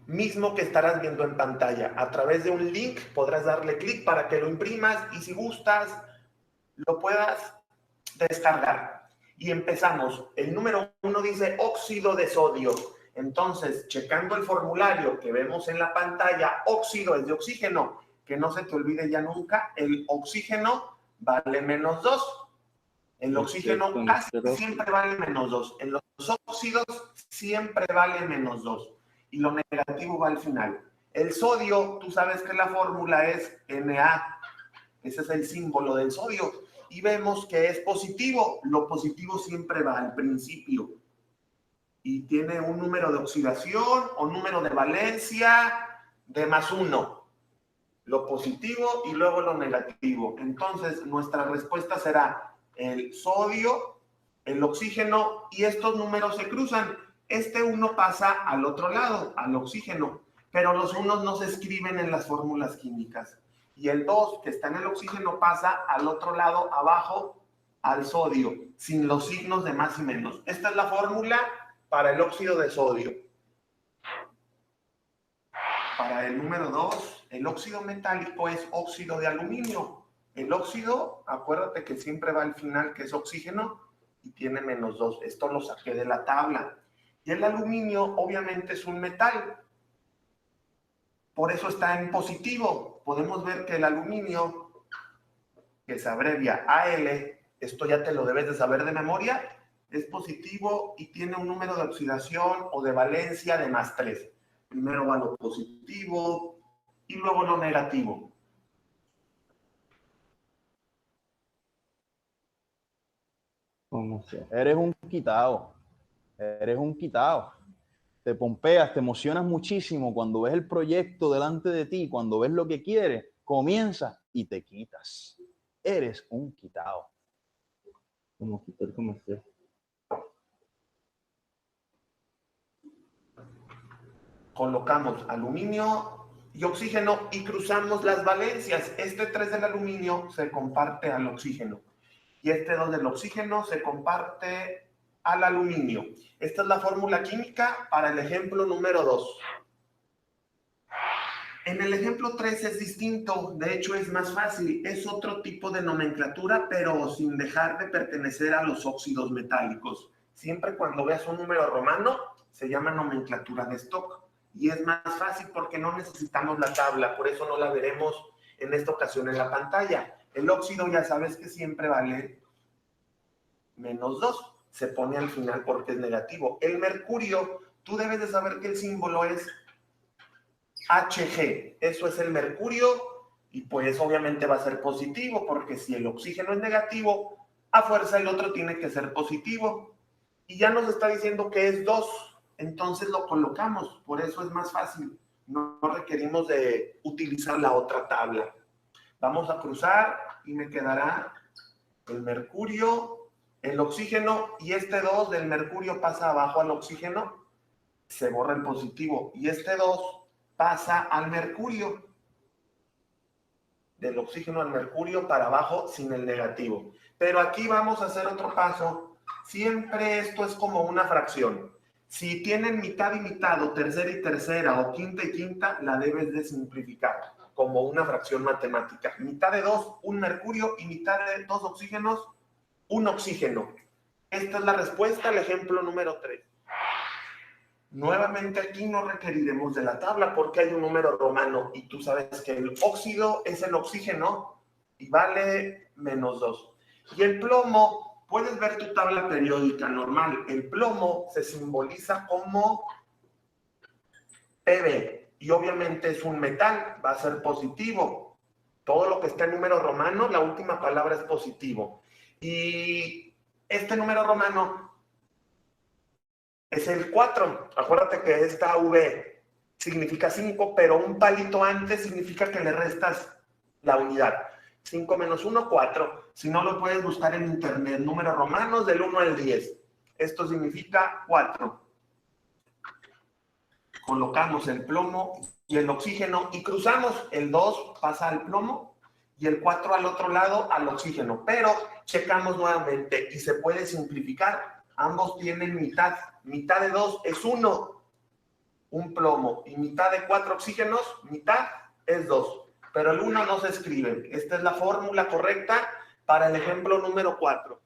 mismo que estarás viendo en pantalla. A través de un link podrás darle clic para que lo imprimas y si gustas lo puedas descargar. Y empezamos. El número 1 dice óxido de sodio. Entonces, checando el formulario que vemos en la pantalla, óxido es de oxígeno. Que no se te olvide ya nunca, el oxígeno vale menos 2. El oxígeno casi siempre vale menos 2. En los óxidos siempre vale menos 2. Y lo negativo va al final. El sodio, tú sabes que la fórmula es Na. Ese es el símbolo del sodio. Y vemos que es positivo. Lo positivo siempre va al principio. Y tiene un número de oxidación o número de valencia de +1. Lo positivo y luego lo negativo. Entonces, nuestra respuesta será el sodio, el oxígeno, y estos números se cruzan. Este 1 pasa al otro lado, al oxígeno, pero los unos no se escriben en las fórmulas químicas. Y el 2, que está en el oxígeno, pasa al otro lado, abajo, al sodio, sin los signos de más y menos. Esta es la fórmula para el óxido de sodio. Para el número 2, el óxido metálico es óxido de aluminio. El óxido, acuérdate que siempre va al final, que es oxígeno, y tiene -2. Esto lo saqué de la tabla. Y el aluminio, obviamente, es un metal. Por eso está en positivo. Podemos ver que el aluminio, que se abrevia AL, esto ya te lo debes de saber de memoria, es positivo y tiene un número de oxidación o de valencia de +3. Primero va lo positivo y luego lo negativo. ¿Cómo se? Eres un quitado. Eres un quitado. Te pompeas, te emocionas muchísimo cuando ves el proyecto delante de ti, cuando ves lo que quieres, comienzas y te quitas. Eres un quitado. ¿Cómo quitar? ¿Cómo hacer? Colocamos aluminio y oxígeno y cruzamos las valencias. Este 3 del aluminio se comparte al oxígeno y este 2 del oxígeno se comparte al aluminio. Esta es la fórmula química para el ejemplo número 2. En el ejemplo 3 es distinto, de hecho es más fácil, es otro tipo de nomenclatura, pero sin dejar de pertenecer a los óxidos metálicos. Siempre cuando veas un número romano, se llama nomenclatura de stock. Y es más fácil porque no necesitamos la tabla, por eso no la veremos en esta ocasión en la pantalla. El óxido ya sabes que siempre vale -2, se pone al final porque es negativo. El mercurio, tú debes de saber que el símbolo es Hg, eso es el mercurio y pues obviamente va a ser positivo porque si el oxígeno es negativo, a fuerza el otro tiene que ser positivo. Y ya nos está diciendo que es 2. Entonces lo colocamos, por eso es más fácil. No requerimos de utilizar la otra tabla. Vamos a cruzar y me quedará el mercurio, el oxígeno, y este 2 del mercurio pasa abajo al oxígeno, se borra el positivo, y este 2 pasa al mercurio. Del oxígeno al mercurio para abajo sin el negativo. Pero aquí vamos a hacer otro paso. Siempre esto es como una fracción. Si tienen mitad y mitad, o tercera y tercera, o quinta y quinta, la debes de simplificar como una fracción matemática. Mitad de 2, un mercurio, y mitad de 2 oxígenos, un oxígeno. Esta es la respuesta al ejemplo número 3. Nuevamente aquí no requeriremos de la tabla porque hay un número romano y tú sabes que el óxido es el oxígeno y vale -2. Y el plomo, puedes ver tu tabla periódica normal. El plomo se simboliza como Pb y obviamente es un metal, va a ser positivo. Todo lo que está en número romano, la última palabra es positivo. Y este número romano es el 4. Acuérdate que esta V significa 5, pero un palito antes significa que le restas la unidad. 5 menos 1, 4. Si no, lo puedes buscar en internet. Números romanos del 1 al 10. Esto significa 4. Colocamos el plomo y el oxígeno y cruzamos. El 2 pasa al plomo y el 4 al otro lado al oxígeno. Pero checamos nuevamente y se puede simplificar. Ambos tienen mitad. Mitad de 2 es 1. un plomo y mitad de 4 oxígenos, mitad es 2. Pero el 1 no se escribe. Esta es la fórmula correcta para el ejemplo número 4.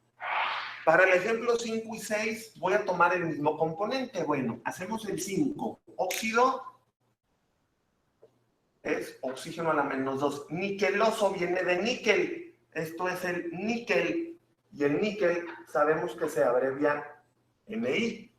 Para el ejemplo 5 y 6 voy a tomar el mismo componente. Bueno, hacemos el 5. Óxido es oxígeno a la menos 2. Niqueloso viene de níquel. Esto es el níquel. Y el níquel sabemos que se abrevia Ni.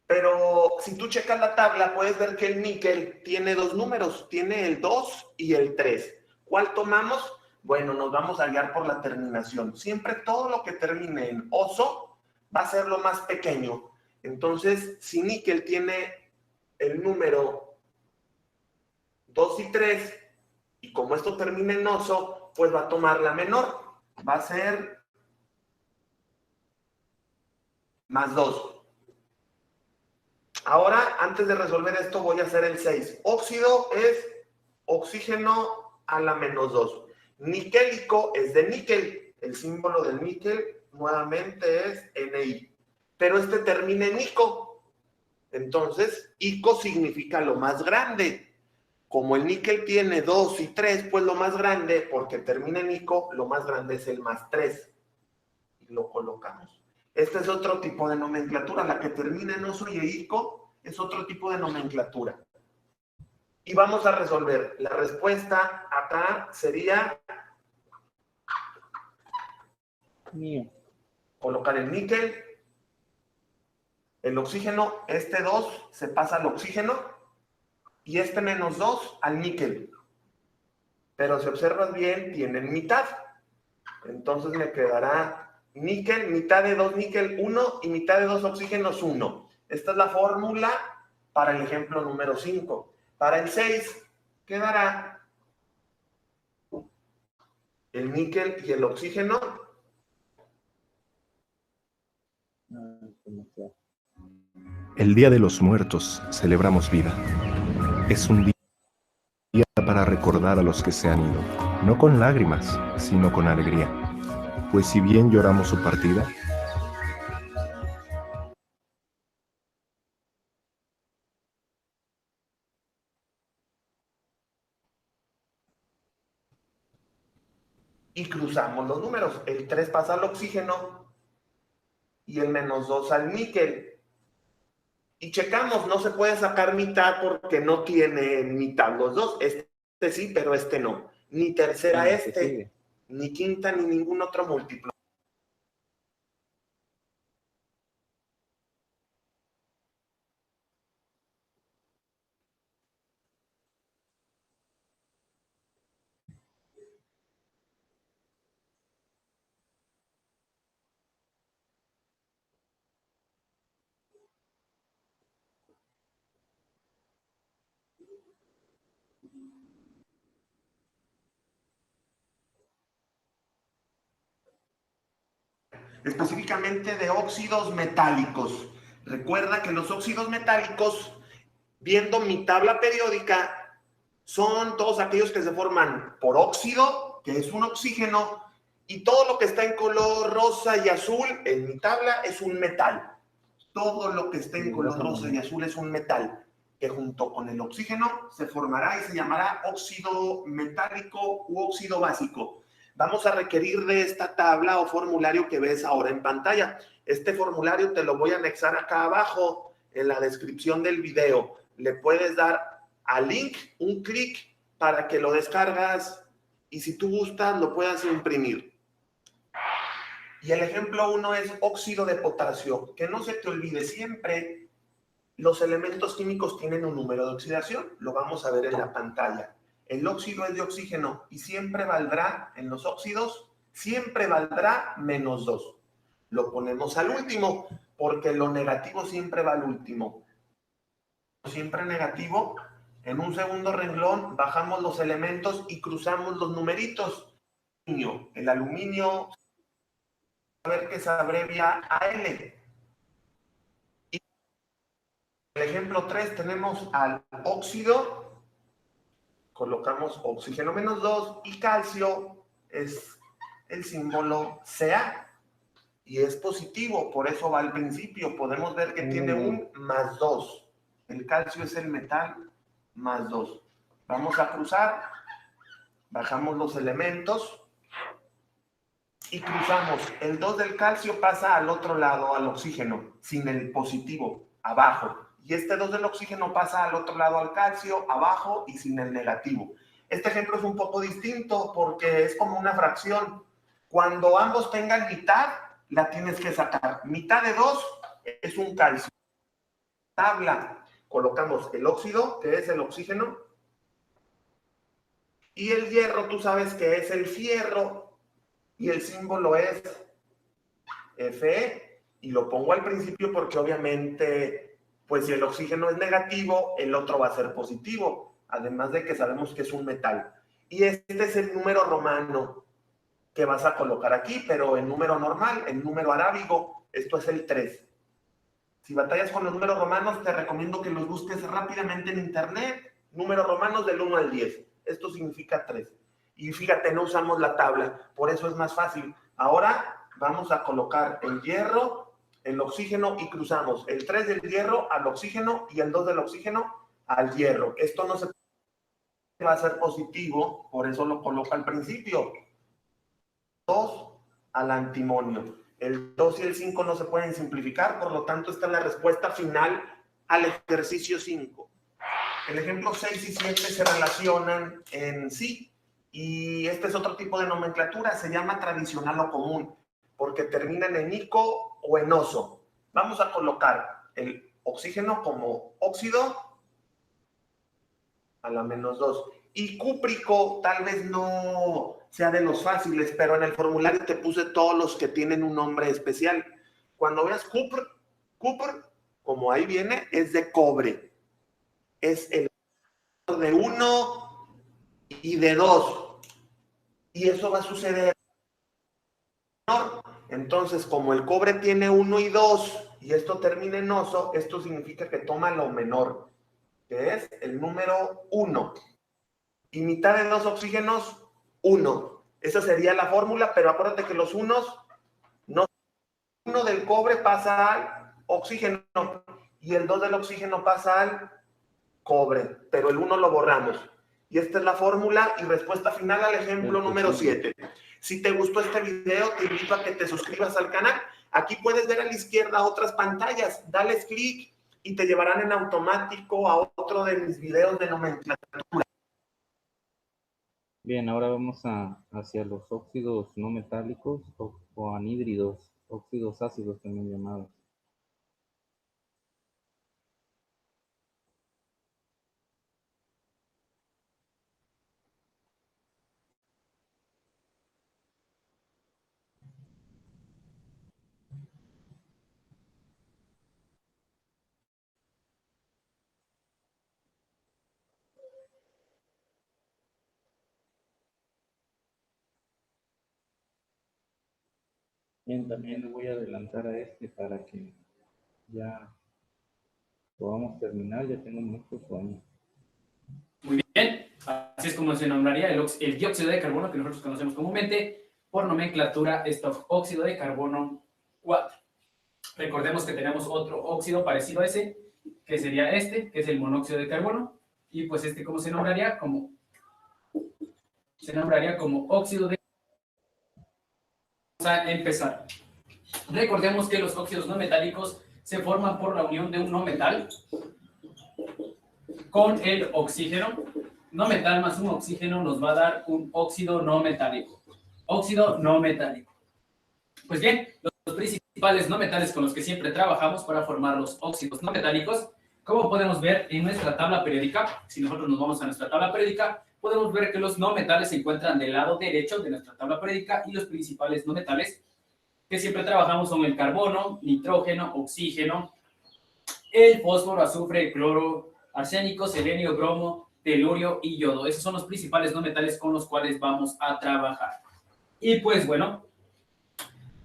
Pero si tú checas la tabla, puedes ver que el níquel tiene 2 números. Tiene el 2 y el 3. ¿Cuál tomamos? Bueno, nos vamos a guiar por la terminación. Siempre todo lo que termine en oso va a ser lo más pequeño. Entonces, si níquel tiene el número 2 y 3, y como esto termina en oso, pues va a tomar la menor. Va a ser más 2. Ahora, antes de resolver esto, voy a hacer el 6. Óxido es oxígeno a la menos 2. Niquélico es de níquel. El símbolo del níquel nuevamente es Ni. Pero este termina en ico. Entonces, ico significa lo más grande. Como el níquel tiene 2 y 3, pues lo más grande, porque termina en ico, lo más grande es el más 3. Y lo colocamos. Este es otro tipo de nomenclatura. La que termina en oso y ico es otro tipo de nomenclatura. Y vamos a resolver. La respuesta acá sería colocar el níquel, el oxígeno, este 2 se pasa al oxígeno y este menos 2 al níquel. Pero si observas bien, tienen mitad. Entonces me quedará níquel, mitad de 2 níquel 1 y mitad de 2 oxígenos 1. Esta es la fórmula para el ejemplo número 5. Para el 6 quedará el níquel y el oxígeno. El Día de los Muertos celebramos vida. Es un día para recordar a los que se han ido, no con lágrimas, sino con alegría. Pues si bien lloramos su partida, y cruzamos los números. El 3 pasa al oxígeno y el menos 2 al níquel. Y checamos, no se puede sacar mitad porque no tiene mitad los dos. Este sí, pero este no. Ni tercera este, ni quinta, ni ningún otro múltiplo. Específicamente de óxidos metálicos. Recuerda que los óxidos metálicos, viendo mi tabla periódica, son todos aquellos que se forman por óxido, que es un oxígeno, y todo lo que está en color rosa y azul en mi tabla es un metal. Todo lo que esté en color rosa y azul es un metal, que junto con el oxígeno se formará y se llamará óxido metálico u óxido básico. Vamos a requerir de esta tabla o formulario que ves ahora en pantalla. Este formulario te lo voy a anexar acá abajo en la descripción del video. Le puedes dar al link un clic para que lo descargas y si tú gustas lo puedas imprimir. Y el ejemplo 1 es óxido de potasio. Que no se te olvide siempre, los elementos químicos tienen un número de oxidación. Lo vamos a ver en la pantalla. El óxido es de oxígeno y siempre valdrá, en los óxidos, siempre valdrá menos 2. Lo ponemos al último, porque lo negativo siempre va al último. Siempre negativo. En un segundo renglón bajamos los elementos y cruzamos los numeritos. El aluminio, a ver que se abrevia AL. Y en el ejemplo 3 tenemos al óxido. Colocamos oxígeno menos 2 y calcio es el símbolo Ca y es positivo, por eso va al principio. Podemos ver que tiene un más 2. El calcio es el metal más 2. Vamos a cruzar. Bajamos los elementos. Y cruzamos. El 2 del calcio pasa al otro lado, al oxígeno, sin el positivo, abajo. Y este 2 del oxígeno pasa al otro lado, al calcio, abajo y sin el negativo. Este ejemplo es un poco distinto porque es como una fracción. Cuando ambos tengan mitad, la tienes que sacar. Mitad de 2 es un calcio. Tabla. Colocamos el óxido, que es el oxígeno. Y el hierro, tú sabes que es el fierro. Y el símbolo es Fe. Y lo pongo al principio porque obviamente, pues si el oxígeno es negativo, el otro va a ser positivo. Además de que sabemos que es un metal. Y este es el número romano que vas a colocar aquí, pero en número normal, en número arábigo, esto es el 3. Si batallas con los números romanos, te recomiendo que los busques rápidamente en internet. Números romanos del 1 al 10. Esto significa 3. Y fíjate, no usamos la tabla, por eso es más fácil. Ahora vamos a colocar el hierro, el oxígeno y cruzamos el 3 del hierro al oxígeno y el 2 del oxígeno al hierro. Esto no se va a ser positivo, por eso lo coloco al principio. 2 al antimonio. El 2 y el 5 no se pueden simplificar, por lo tanto esta es la respuesta final al ejercicio 5. El ejemplo 6 y 7 se relacionan en sí, y este es otro tipo de nomenclatura, se llama tradicional o común, porque terminan en ico o en oso. Vamos a colocar el oxígeno como óxido a la -2. Y cúprico tal vez no sea de los fáciles, pero en el formulario te puse todos los que tienen un nombre especial. Cuando veas cupr, como ahí viene, es de cobre. Es el de 1 y de 2. Y eso va a suceder. Entonces, como el cobre tiene 1 y 2, y esto termina en oso, esto significa que toma lo menor, que es el número 1. Y mitad de 2 oxígenos, 1. Esa sería la fórmula, pero acuérdate que los unos, no, 1 del cobre pasa al oxígeno y el 2 del oxígeno pasa al cobre, pero el 1 lo borramos. Y esta es la fórmula y respuesta final al ejemplo número 7. Si te gustó este video, te invito a que te suscribas al canal. Aquí puedes ver a la izquierda otras pantallas. Dales clic y te llevarán en automático a otro de mis videos de nomenclatura. Bien, ahora vamos hacia los óxidos no metálicos o anhídridos, óxidos ácidos también llamados. Bien, también le voy a adelantar a este para que ya podamos terminar, ya tengo mucho sueño. Muy bien, así es como se nombraría el dióxido de carbono que nosotros conocemos comúnmente, por nomenclatura esto, óxido de carbono 4. Recordemos que tenemos otro óxido parecido a ese, que sería este, que es el monóxido de carbono, y pues este, ¿cómo se nombraría? Se nombraría como óxido de carbono. Vamos a empezar. Recordemos que los óxidos no metálicos se forman por la unión de un no metal con el oxígeno. No metal más un oxígeno nos va a dar un óxido no metálico. Óxido no metálico. Pues bien, los principales no metales con los que siempre trabajamos para formar los óxidos no metálicos, como podemos ver en nuestra tabla periódica, si nosotros nos vamos a nuestra tabla periódica, podemos ver que los no metales se encuentran del lado derecho de nuestra tabla periódica y los principales no metales que siempre trabajamos son el carbono, nitrógeno, oxígeno, el fósforo, azufre, el cloro, arsénico, selenio, bromo, telurio y yodo. Esos son los principales no metales con los cuales vamos a trabajar. Y pues bueno,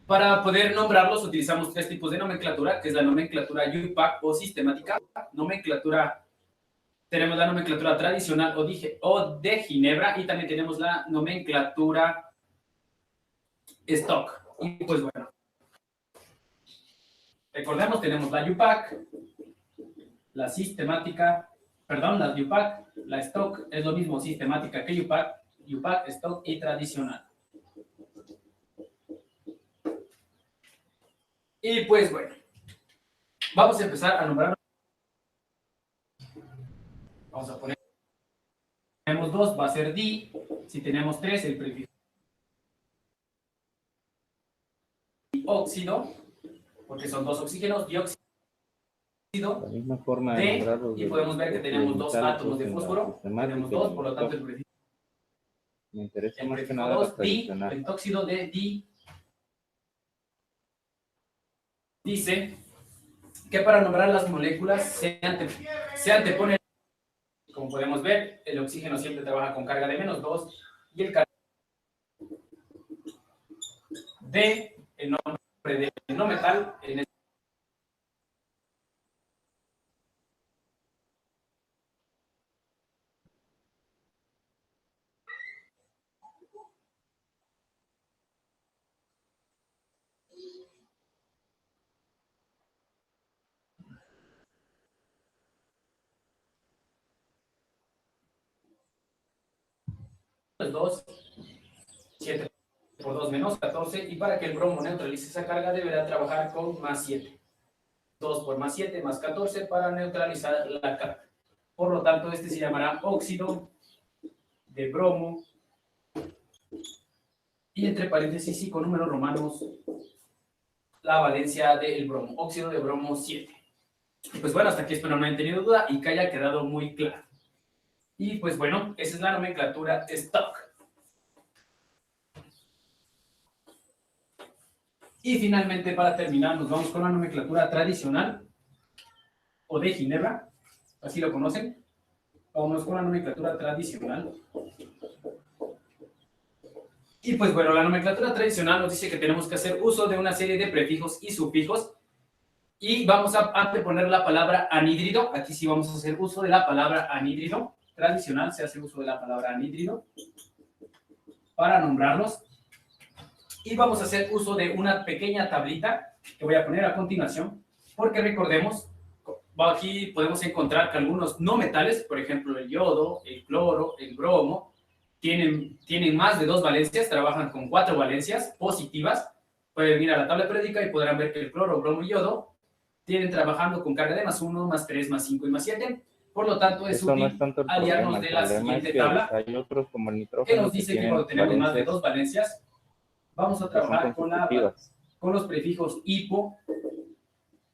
para poder nombrarlos utilizamos 3 tipos de nomenclatura, que es la nomenclatura UPAC o sistemática. Tenemos la nomenclatura tradicional o de Ginebra y también tenemos la nomenclatura stock. Y pues bueno, recordemos, tenemos la UPAC, la sistemática, perdón, la UPAC, la stock es lo mismo sistemática que UPAC, stock y tradicional. Y pues bueno, vamos a empezar a nombrar. Vamos a poner, tenemos 2, va a ser di, si tenemos 3, el prefijo óxido, porque son 2 oxígenos, dióxido, La misma forma de de, nombrarlos. y podemos ver que tenemos 2 átomos de fósforo, tenemos 2, por lo tanto el prefijo, me interesa el más que prefijo nada la 2, di, tradicional. pentóxido de di, dice que para nombrar las moléculas se antepone, como podemos ver, el oxígeno siempre trabaja con carga de -2 y el carga de el nombre del no metal en este es 2, 7 por 2 menos 14, y para que el bromo neutralice esa carga deberá trabajar con +7. 2 por +7 más 14 para neutralizar la carga. Por lo tanto, este se llamará óxido de bromo, y entre paréntesis y con números romanos la valencia del bromo, óxido de bromo 7. Y pues bueno, hasta aquí espero no hayan tenido duda y que haya quedado muy claro. Y pues bueno, esa es la nomenclatura stock. Y finalmente, para terminar, nos vamos con la nomenclatura tradicional o de Ginebra, así lo conocen. Vamos con la nomenclatura tradicional. Y pues bueno, la nomenclatura tradicional nos dice que tenemos que hacer uso de una serie de prefijos y sufijos, y vamos a anteponer la palabra anhídrido. Aquí sí vamos a hacer uso de la palabra anhídrido. Tradicional se hace uso de la palabra anhídrido para nombrarlos. Y vamos a hacer uso de una pequeña tablita que voy a poner a continuación, porque recordemos, aquí podemos encontrar que algunos no metales, por ejemplo el yodo, el cloro, el bromo, tienen más de 2 valencias, trabajan con 4 valencias positivas. Pueden ir a la tabla periódica y podrán ver que el cloro, bromo y yodo tienen trabajando con carga de +1, +3, +5 y +7. Por lo tanto, es útil aliarnos de la siguiente tabla, hay otros como el nitrógeno, que nos dice que cuando tenemos más de 2 valencias, vamos a trabajar con los prefijos hipo,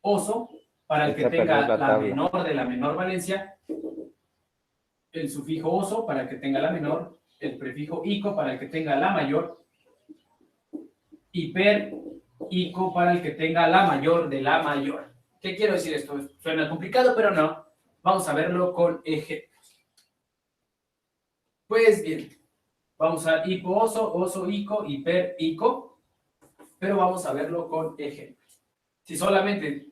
oso, para el que tenga la menor de la menor valencia, el sufijo oso para el que tenga la menor, el prefijo ico para el que tenga la mayor, hiper ico para el que tenga la mayor de la mayor. ¿Qué quiero decir esto? Suena complicado, pero no. Vamos a verlo con ejemplos. Pues bien, vamos a hipo oso, oso ico, hiper ico, pero vamos a verlo con ejemplos. Si solamente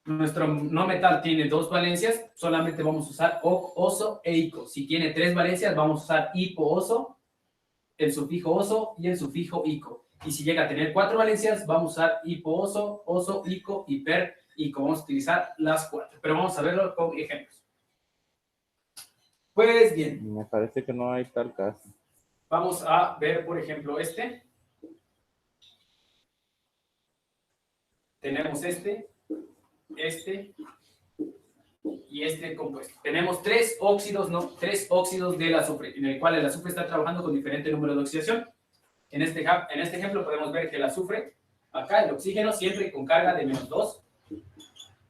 nuestro no metal tiene 2 valencias, solamente vamos a usar oso e ico. Si tiene 3 valencias, vamos a usar hipo oso, el sufijo oso y el sufijo ico. Y si llega a tener 4 valencias, vamos a usar hipo oso, oso ico, hiper ico. Vamos a utilizar las 4, pero vamos a verlo con ejemplos. Pues bien. Me parece que no hay tal caso. Vamos a ver, por ejemplo, este. Tenemos este y este compuesto. Tenemos 3 óxidos, ¿no? 3 óxidos del azufre, en el cual el azufre está trabajando con diferente número de oxidación. En este ejemplo podemos ver que el azufre, acá el oxígeno siempre con carga de -2,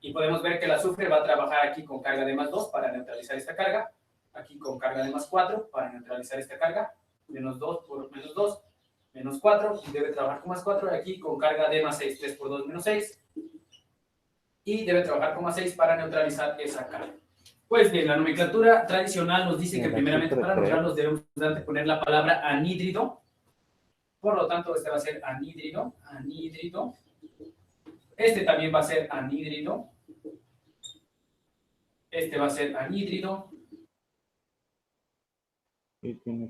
y podemos ver que el azufre va a trabajar aquí con carga de +2 para neutralizar esta carga, aquí con carga de +4 para neutralizar esta carga, -2 por -2, -4, y debe trabajar con +4, y aquí con carga de +6, 3 por 2, -6, y debe trabajar con +6 para neutralizar esa carga. Pues bien, la nomenclatura tradicional nos dice que primeramente para nombrarlos debemos anteponer la palabra anhídrido. Por lo tanto, este va a ser anhídrido, anhídrido. Este también va a ser anhídrido. Este va a ser anhídrido. Sí, tiene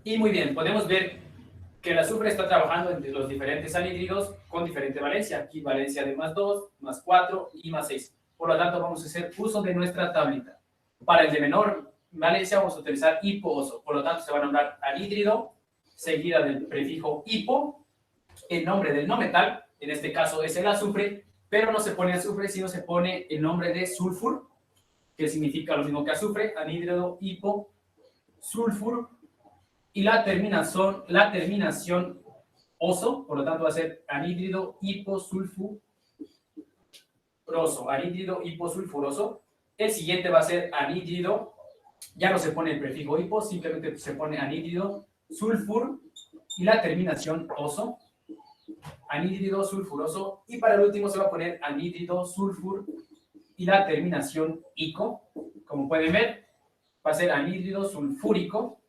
Y muy bien, podemos ver que el azufre está trabajando entre los diferentes anhídridos con diferente valencia. Aquí valencia de +2, +4 y +6. Por lo tanto, vamos a hacer uso de nuestra tablita. Para el de menor valencia vamos a utilizar hipo-oso. Por lo tanto, se va a nombrar anhídrido, seguida del prefijo hipo, el nombre del no metal, en este caso es el azufre, pero no se pone azufre, sino se pone el nombre de sulfur, que significa lo mismo que azufre, anhídrido, hipo, sulfur, y la terminación oso, por lo tanto va a ser anhídrido hiposulfuroso, anhídrido hiposulfuroso. El siguiente va a ser anhídrido, ya no se pone el prefijo hipo, simplemente se pone anhídrido sulfur y la terminación oso, anhídrido sulfuroso, y para el último se va a poner anhídrido sulfur y la terminación ico. Como pueden ver, va a ser anhídrido sulfúrico.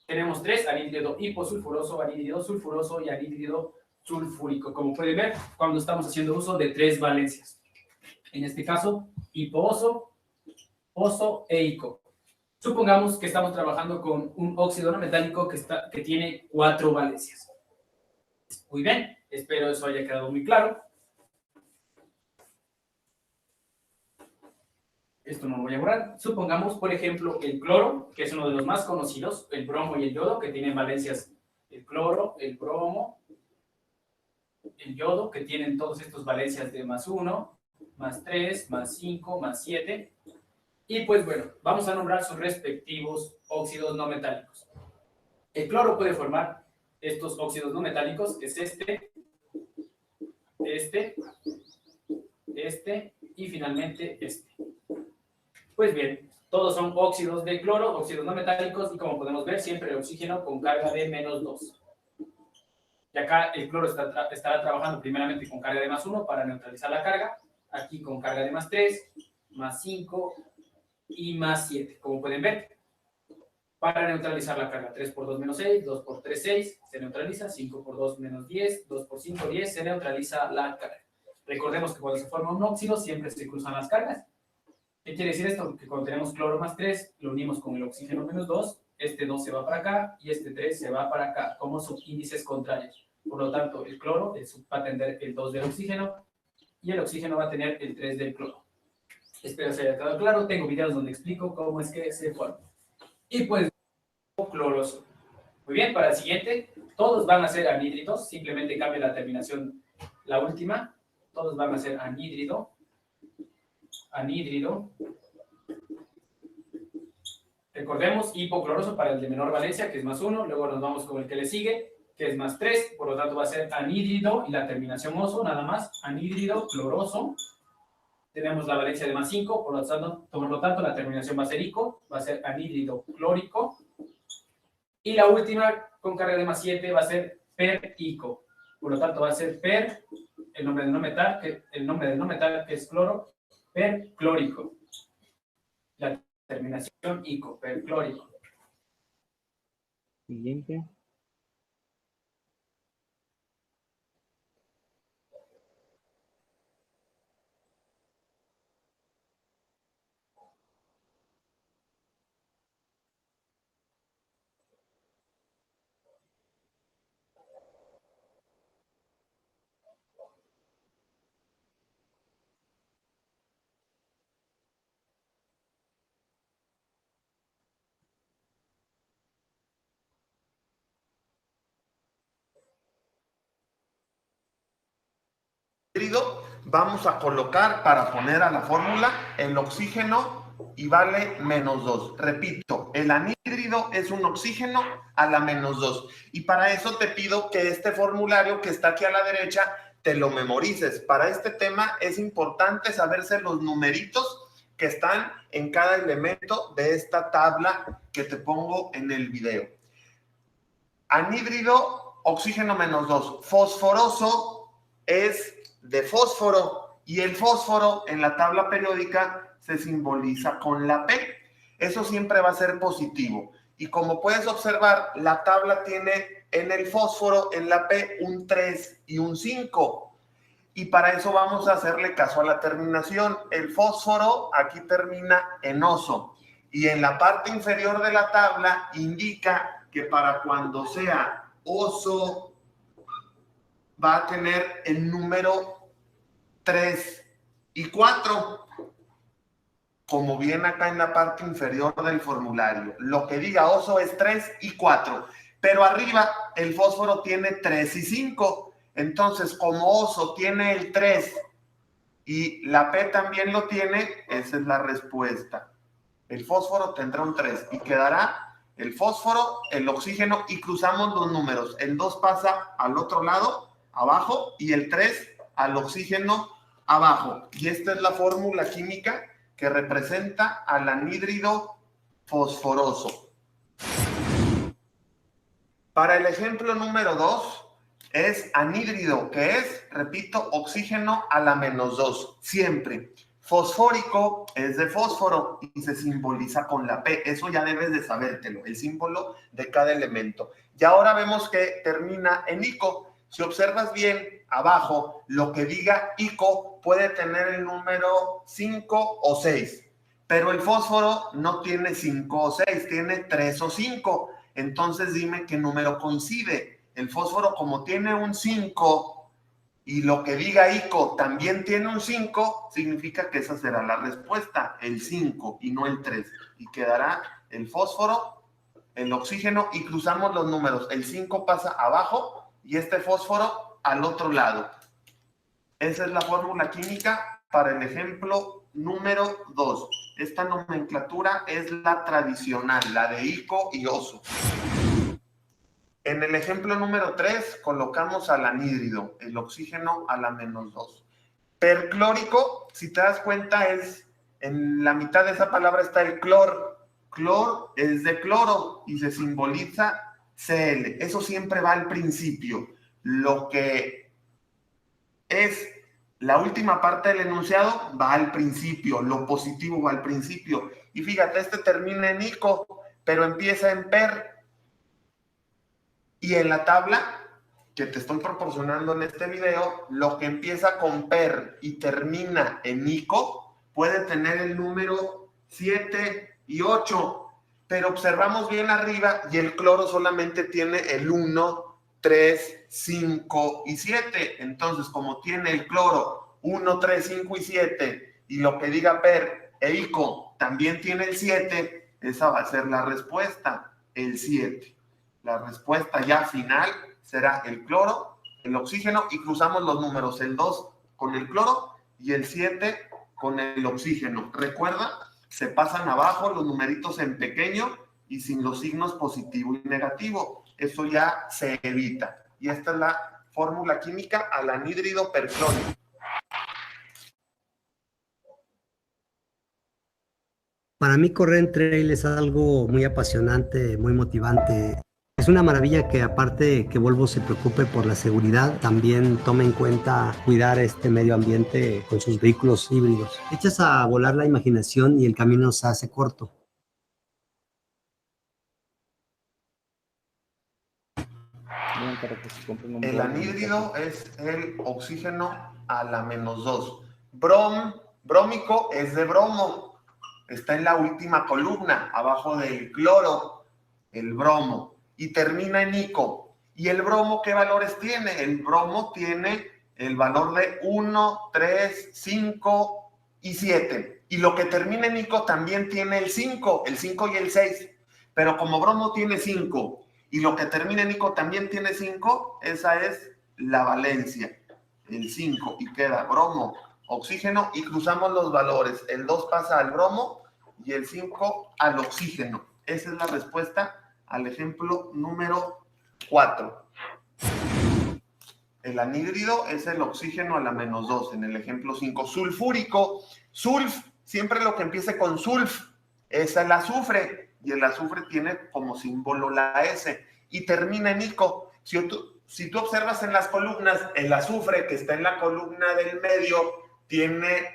Tenemos 3, anhídrido hiposulfuroso, anhídrido sulfuroso y anhídrido sulfúrico. Como pueden ver, cuando estamos haciendo uso de 3 valencias. En este caso, hipooso, oso e ico. Supongamos que estamos trabajando con un óxido no metálico que tiene 4 valencias. Muy bien, espero eso haya quedado muy claro. Esto no lo voy a borrar. Supongamos, por ejemplo, el cloro, que es uno de los más conocidos, el bromo y el yodo, que tienen valencias, el cloro, el bromo, el yodo, que tienen todos estos valencias de +1, +3, +5, +7. Y pues bueno, vamos a nombrar sus respectivos óxidos no metálicos. El cloro puede formar estos óxidos no metálicos, que es este y finalmente este. Pues bien, todos son óxidos de cloro, óxidos no metálicos, y como podemos ver, siempre el oxígeno con carga de -2. Y acá el cloro estará trabajando primeramente con carga de +1 para neutralizar la carga, aquí con carga de +3, +5 y +7, como pueden ver. Para neutralizar la carga, 3 por 2 menos 6, 2 por 3, 6, se neutraliza, 5 por 2 menos 10, 2 por 5, 10, se neutraliza la carga. Recordemos que cuando se forma un óxido siempre se cruzan las cargas. ¿Qué quiere decir esto? Que cuando tenemos cloro +3, lo unimos con el oxígeno -2, este 2 se va para acá y este 3 se va para acá, como subíndices contrarios. Por lo tanto, el cloro va a tener el 2 del oxígeno y el oxígeno va a tener el 3 del cloro. Espero se haya quedado claro. Tengo videos donde explico cómo es que se forma. Y pues, cloroso. Muy bien, para el siguiente, todos van a ser anhídridos, simplemente cambia la terminación, la última. Todos van a ser anhídrido. Recordemos, hipocloroso para el de menor valencia, que es +1, luego nos vamos con el que le sigue, que es +3, por lo tanto va a ser anhídrido y la terminación oso, nada más, anhídrido cloroso. Tenemos la valencia de +5, por lo tanto la terminación va a ser ico, va a ser anhídrido clórico. Y la última, con carga de +7, va a ser perico, por lo tanto va a ser el nombre del no metal, que es cloro, perclórico. La terminación ico, perclórico. Siguiente. Vamos a colocar para poner a la fórmula el oxígeno y vale -2. Repito, el anhídrido es un oxígeno a la -2. Y para eso te pido que este formulario que está aquí a la derecha te lo memorices. Para este tema es importante saberse los numeritos que están en cada elemento de esta tabla que te pongo en el video. Anhídrido, oxígeno -2. Fosforoso es de fósforo, y el fósforo en la tabla periódica se simboliza con la P. Eso siempre va a ser positivo. Y como puedes observar, la tabla tiene en el fósforo, en la P, un 3 y un 5. Y para eso vamos a hacerle caso a la terminación. El fósforo aquí termina en oso. Y en la parte inferior de la tabla indica que para cuando sea oso va a tener el número 3 y 4, como viene acá en la parte inferior del formulario. Lo que diga oso es 3 y 4, pero arriba el fósforo tiene 3 y 5. Entonces, como oso tiene el 3 y la P también lo tiene, esa es la respuesta. El fósforo tendrá un 3 y quedará el fósforo, el oxígeno, y cruzamos los números. El 2 pasa al otro lado, abajo, y el 3 al oxígeno, abajo. Y esta es la fórmula química que representa al anhídrido fosforoso. Para el ejemplo número 2, es anhídrido, que es, repito, oxígeno a la -2, siempre. Fosfórico es de fósforo y se simboliza con la P. Eso ya debes de sabértelo, el símbolo de cada elemento. Y ahora vemos que termina en ico. Si observas bien abajo, lo que diga ico puede tener el número 5 o 6, pero el fósforo no tiene 5 o 6, tiene 3 o 5. Entonces dime qué número coincide. El fósforo, como tiene un 5 y lo que diga ico también tiene un 5, significa que esa será la respuesta, el 5 y no el 3. Y quedará el fósforo, el oxígeno, y cruzamos los números. El 5 pasa abajo y este fósforo al otro lado. Esa es la fórmula química para el ejemplo número 2. Esta nomenclatura es la tradicional, la de ico y oso. En el ejemplo número 3 colocamos al anhídrido, el oxígeno a la -2. Perclórico, si te das cuenta, es en la mitad de esa palabra está el clor. Clor es de cloro y se simboliza Cl. Eso siempre va al principio. Lo que es la última parte del enunciado va al principio, lo positivo va al principio. Y fíjate, este termina en ico, pero empieza en per. Y en la tabla que te estoy proporcionando en este video, lo que empieza con per y termina en ico puede tener el número 7 y 8, pero observamos bien arriba y el cloro solamente tiene el 1, 3, 5 y 7. Entonces, como tiene el cloro 1, 3, 5 y 7, y lo que diga per e ico también tiene el 7, esa va a ser la respuesta, el 7. La respuesta ya final será el cloro, el oxígeno, y cruzamos los números, el 2 con el cloro y el 7 con el oxígeno. Recuerda, se pasan abajo los numeritos en pequeño y sin los signos positivo y negativo. Eso ya se evita. Y esta es la fórmula química al anhídrido perclórico. Para mí correr en trail es algo muy apasionante, muy motivante. Es una maravilla que, aparte de que Volvo se preocupe por la seguridad, también tome en cuenta cuidar este medio ambiente con sus vehículos híbridos. Echas a volar la imaginación y el camino se hace corto. El anhídrido es el oxígeno a la -2. Brómico es de bromo. Está en la última columna, abajo del cloro, el bromo. Y termina en ico. ¿Y el bromo qué valores tiene? El bromo tiene el valor de 1, 3, 5 y 7. Y lo que termina en ico también tiene el 5 y el 6. Pero como bromo tiene 5 y lo que termina en ico también tiene 5, esa es la valencia, el 5. Y queda bromo, oxígeno, y cruzamos los valores. El 2 pasa al bromo y el 5 al oxígeno. Esa es la respuesta al ejemplo número 4. El anhídrido es el oxígeno a la -2 en el ejemplo 5. Sulfúrico, sulf, siempre lo que empiece con sulf es el azufre, y el azufre tiene como símbolo la S y termina en ico. Si tú observas en las columnas, el azufre que está en la columna del medio tiene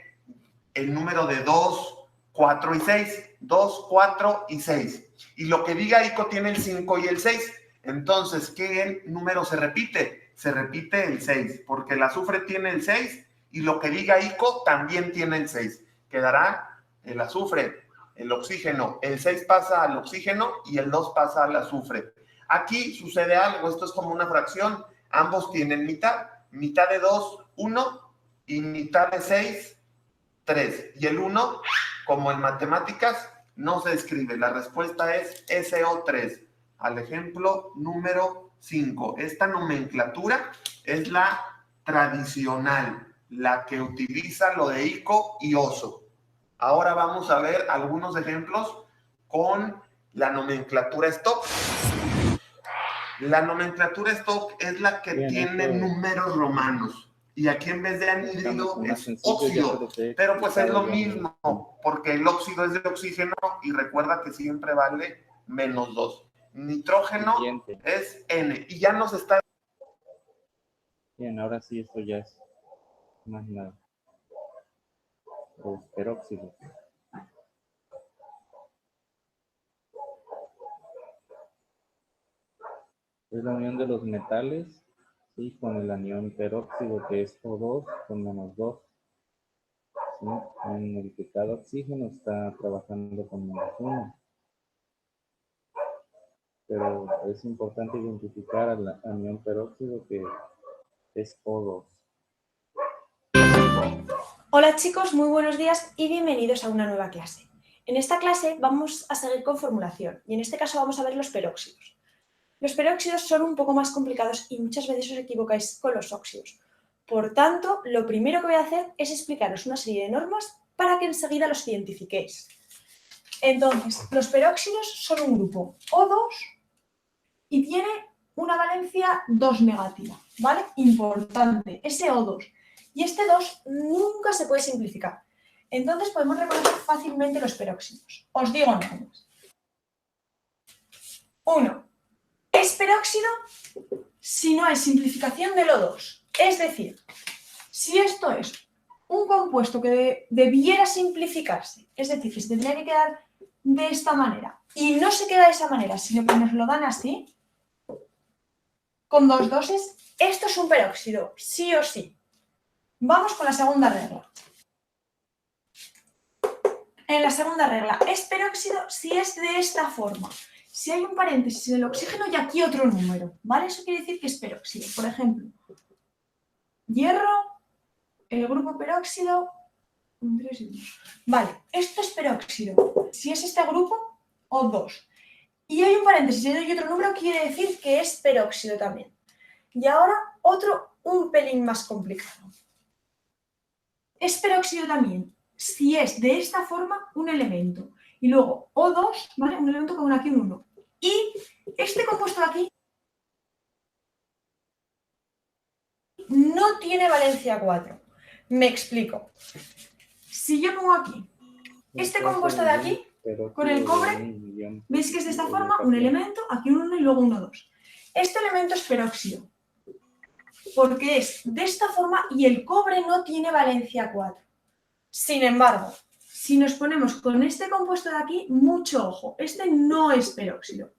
el número de 2, 4 y 6. 2, 4 y 6. Y lo que diga ico tiene el 5 y el 6. Entonces, ¿qué número se repite? Se repite el 6, porque el azufre tiene el 6 y lo que diga ico también tiene el 6. Quedará el azufre, el oxígeno. El 6 pasa al oxígeno y el 2 pasa al azufre. Aquí sucede algo, esto es como una fracción, ambos tienen mitad, mitad de 2, 1, y mitad de 6, 3. Y el 1, como en matemáticas, no se escribe. La respuesta es SO3. Al ejemplo número 5. Esta nomenclatura es la tradicional, la que utiliza lo de ICO y OSO. Ahora vamos a ver algunos ejemplos con la nomenclatura stock. La nomenclatura stock es la que tiene números romanos. Y aquí en vez de anhídrido es óxido. Pero pues es lo mismo, porque el óxido es de oxígeno y recuerda que siempre vale -2. Nitrógeno es N. Y ya nos está... Bien, ahora sí, esto ya es más nada. Los peróxidos. Es la unión de los metales, ¿sí? Con el anión peróxido, que es O2 con -2. ¿Sí? En el que cada oxígeno está trabajando con -1. Pero es importante identificar al anión peróxido, que es O2. Hola chicos, muy buenos días y bienvenidos a una nueva clase. En esta clase vamos a seguir con formulación y en este caso vamos a ver los peróxidos. Los peróxidos son un poco más complicados y muchas veces os equivocáis con los óxidos. Por tanto, lo primero que voy a hacer es explicaros una serie de normas para que enseguida los identifiquéis. Entonces, los peróxidos son un grupo O2 y tiene una valencia 2 negativa, ¿vale? Importante, ese O2. Y este 2 nunca se puede simplificar. Entonces podemos reconocer fácilmente los peróxidos. Os digo nombres. 1. Es peróxido si no hay simplificación del O2. Es decir, si esto es un compuesto que debiera simplificarse, es decir, que se tendría que quedar de esta manera y no se queda de esa manera, sino que nos lo dan así, con 2 doses, esto es un peróxido, sí o sí. Vamos con la segunda regla. En la segunda regla, es peróxido si es de esta forma. Si hay un paréntesis en el oxígeno y aquí otro número, ¿vale? Eso quiere decir que es peróxido. Por ejemplo, hierro, el grupo peróxido, un 3 y 2. Vale, esto es peróxido. Si es este grupo, O2. Y hay un paréntesis y otro número, quiere decir que es peróxido también. Y ahora otro un pelín más complicado. Es peróxido también si es de esta forma un elemento. Y luego O2, ¿vale? Un elemento con aquí un 1. Y este compuesto de aquí no tiene valencia 4. Me explico. Si yo pongo aquí este compuesto de aquí, con el cobre, ¿veis que es de esta forma? Un elemento, aquí un 1 y luego un 2. Este elemento es peróxido, porque es de esta forma y el cobre no tiene valencia 4. Sin embargo, si nos ponemos con este compuesto de aquí, mucho ojo, este no es peróxido.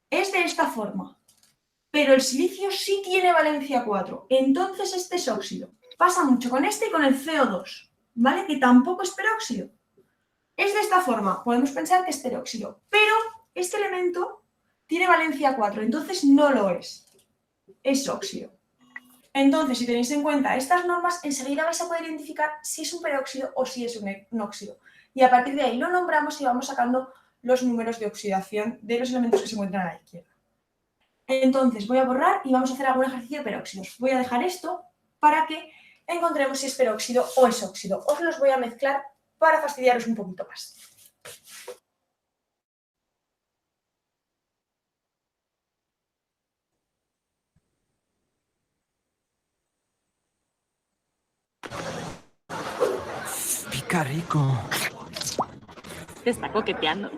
Es de esta forma, pero el silicio sí tiene valencia 4, entonces este es óxido. Pasa mucho con este y con el CO2, ¿vale? Que tampoco es peróxido. Es de esta forma, podemos pensar que es peróxido, pero este elemento tiene valencia 4, entonces no lo es. Es óxido. Entonces, si tenéis en cuenta estas normas, enseguida vais a poder identificar si es un peróxido o si es un óxido. Y a partir de ahí lo nombramos y vamos sacando los números de oxidación de los elementos que se encuentran a la izquierda. Entonces, voy a borrar y vamos a hacer algún ejercicio de peróxidos. Voy a dejar esto para que encontremos si es peróxido o es óxido. Os los voy a mezclar para fastidiaros un poquito más. Pica rico. Te está coqueteando.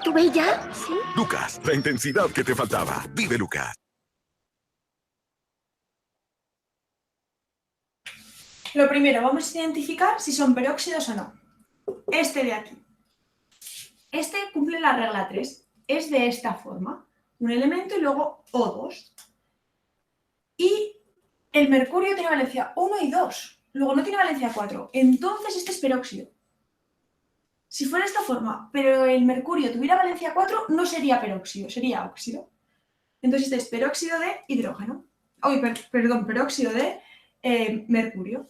¿Tú ves ya? Sí. Lucas, la intensidad que te faltaba. Vive Lucas. Lo primero, vamos a identificar si son peróxidos o no. Este de aquí. Este cumple la regla 3. Es de esta forma. Un elemento y luego O2. Y el mercurio tiene valencia 1 y 2. Luego no tiene valencia 4. Entonces este es peróxido. Si fuera esta forma, pero el mercurio tuviera valencia 4, no sería peróxido, sería óxido. Entonces este es peróxido de hidrógeno. Perdón, peróxido de mercurio.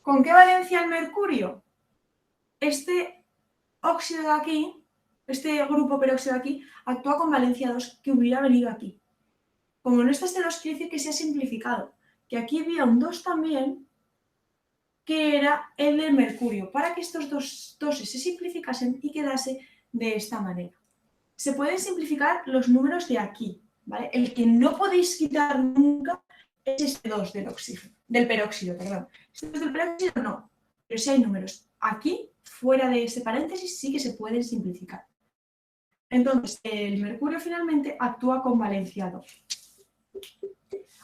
¿Con qué valencia el mercurio? Este óxido de aquí, este grupo peróxido de aquí, actúa con valencia 2 que hubiera venido aquí. Como no está este 2, quiere decir que se ha simplificado. Que aquí había un 2 también, que era el del mercurio, para que estos dos doses se simplificasen y quedase de esta manera. Se pueden simplificar los números de aquí, ¿vale? El que no podéis quitar nunca es este 2 del peróxido, perdón. Este 2 del peróxido no, pero si hay números aquí, fuera de ese paréntesis, sí que se pueden simplificar. Entonces, el mercurio finalmente actúa con valencia 2.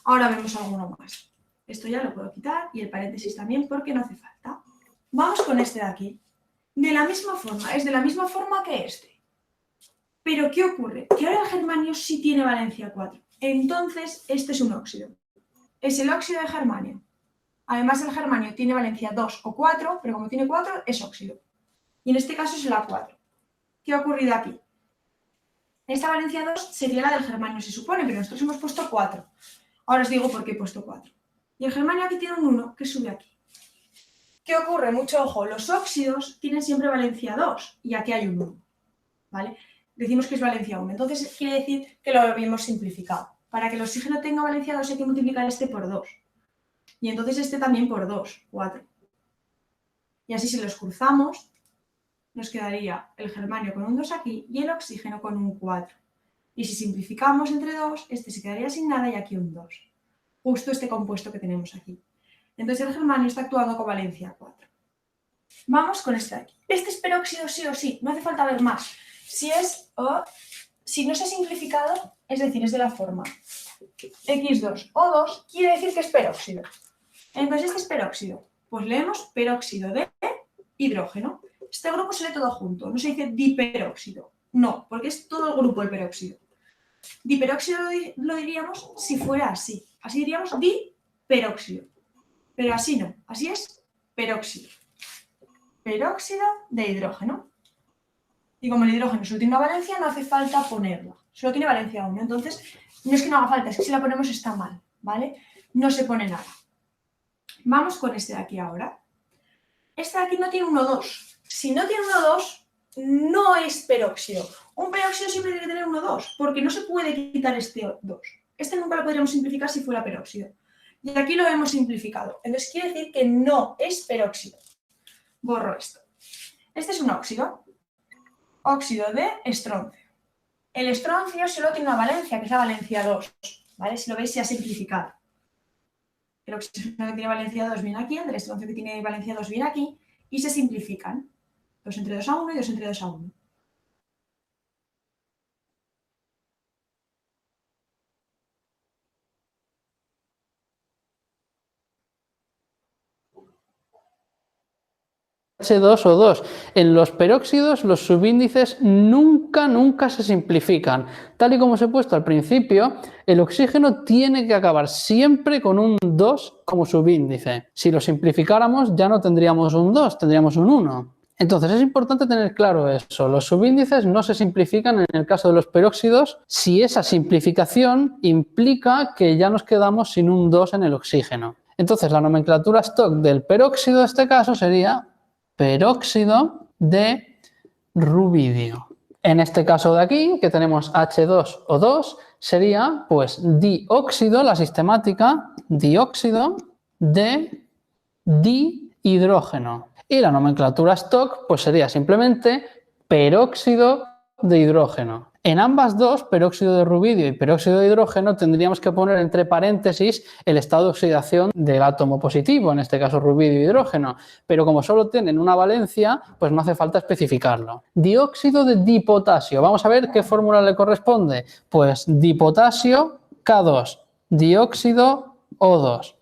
Ahora vemos alguno más. Esto ya lo puedo quitar y el paréntesis también porque no hace falta. Vamos con este de aquí. De la misma forma, es de la misma forma que este. Pero ¿qué ocurre? Que ahora el germanio sí tiene valencia 4. Entonces, este es un óxido. Es el óxido de germanio. Además, el germanio tiene valencia 2 o 4, pero como tiene 4, es óxido. Y en este caso es la 4. ¿Qué ha ocurrido aquí? Esta valencia 2 sería la del germanio, se supone, pero nosotros hemos puesto 4. Ahora os digo por qué he puesto 4. Y el germanio aquí tiene un 1 que sube aquí. ¿Qué ocurre? Mucho ojo, los óxidos tienen siempre valencia 2 y aquí hay un 1. ¿Vale? Decimos que es valencia 1. Entonces quiere decir que lo habíamos simplificado. Para que el oxígeno tenga valencia 2 hay que multiplicar este por 2. Y entonces este también por 2, 4. Y así si los cruzamos, nos quedaría el germanio con un 2 aquí y el oxígeno con un 4. Y si simplificamos entre 2, este se quedaría sin nada y aquí un 2. Justo este compuesto que tenemos aquí. Entonces el germanio está actuando con valencia 4. Vamos con este de aquí. Este es peróxido sí o sí, no hace falta ver más. Si no se ha simplificado, es decir, es de la forma X2O2, quiere decir que es peróxido. Entonces este es peróxido. Pues leemos peróxido de hidrógeno. Este grupo se lee todo junto, no se dice diperóxido. No, porque es todo el grupo el peróxido. Diperóxido lo diríamos si fuera así. Así diríamos diperóxido. Pero así no, así es peróxido. Peróxido de hidrógeno. Y como el hidrógeno solo tiene una valencia, no hace falta ponerla. Solo tiene valencia 1. Entonces, no es que no haga falta, es que si la ponemos está mal, ¿vale? No se pone nada. Vamos con este de aquí ahora. Este de aquí no tiene 1,2. Si no tiene 1,2, no es peróxido. Un peróxido siempre tiene que tener 1,2, porque no se puede quitar este 2. Este nunca lo podríamos simplificar si fuera peróxido. Y aquí lo hemos simplificado. Entonces quiere decir que no es peróxido. Borro esto. Este es un óxido. Óxido de estroncio. El estroncio solo tiene una valencia, que es la valencia 2. ¿Vale? Si lo veis, se ha simplificado. El oxígeno que tiene valencia 2 viene aquí, el del estroncio que tiene valencia 2 viene aquí, y se simplifican. 2 entre 2 a 1 y 2 entre 2 a 1. H2O2. En los peróxidos los subíndices nunca se simplifican. Tal y como os he puesto al principio, el oxígeno tiene que acabar siempre con un 2 como subíndice. Si lo simplificáramos ya no tendríamos un 2, tendríamos un 1. Entonces es importante tener claro eso. Los subíndices no se simplifican en el caso de los peróxidos si esa simplificación implica que ya nos quedamos sin un 2 en el oxígeno. Entonces la nomenclatura stock del peróxido en este caso sería peróxido de rubidio. En este caso de aquí, que tenemos H2O2, sería pues dióxido, la sistemática, dióxido de dihidrógeno. Y la nomenclatura stock pues sería simplemente peróxido de hidrógeno. En ambas dos, peróxido de rubidio y peróxido de hidrógeno, tendríamos que poner entre paréntesis el estado de oxidación del átomo positivo, en este caso rubidio y hidrógeno, pero como solo tienen una valencia, pues no hace falta especificarlo. Dióxido de dipotasio, vamos a ver qué fórmula le corresponde. Pues dipotasio K2, dióxido O2.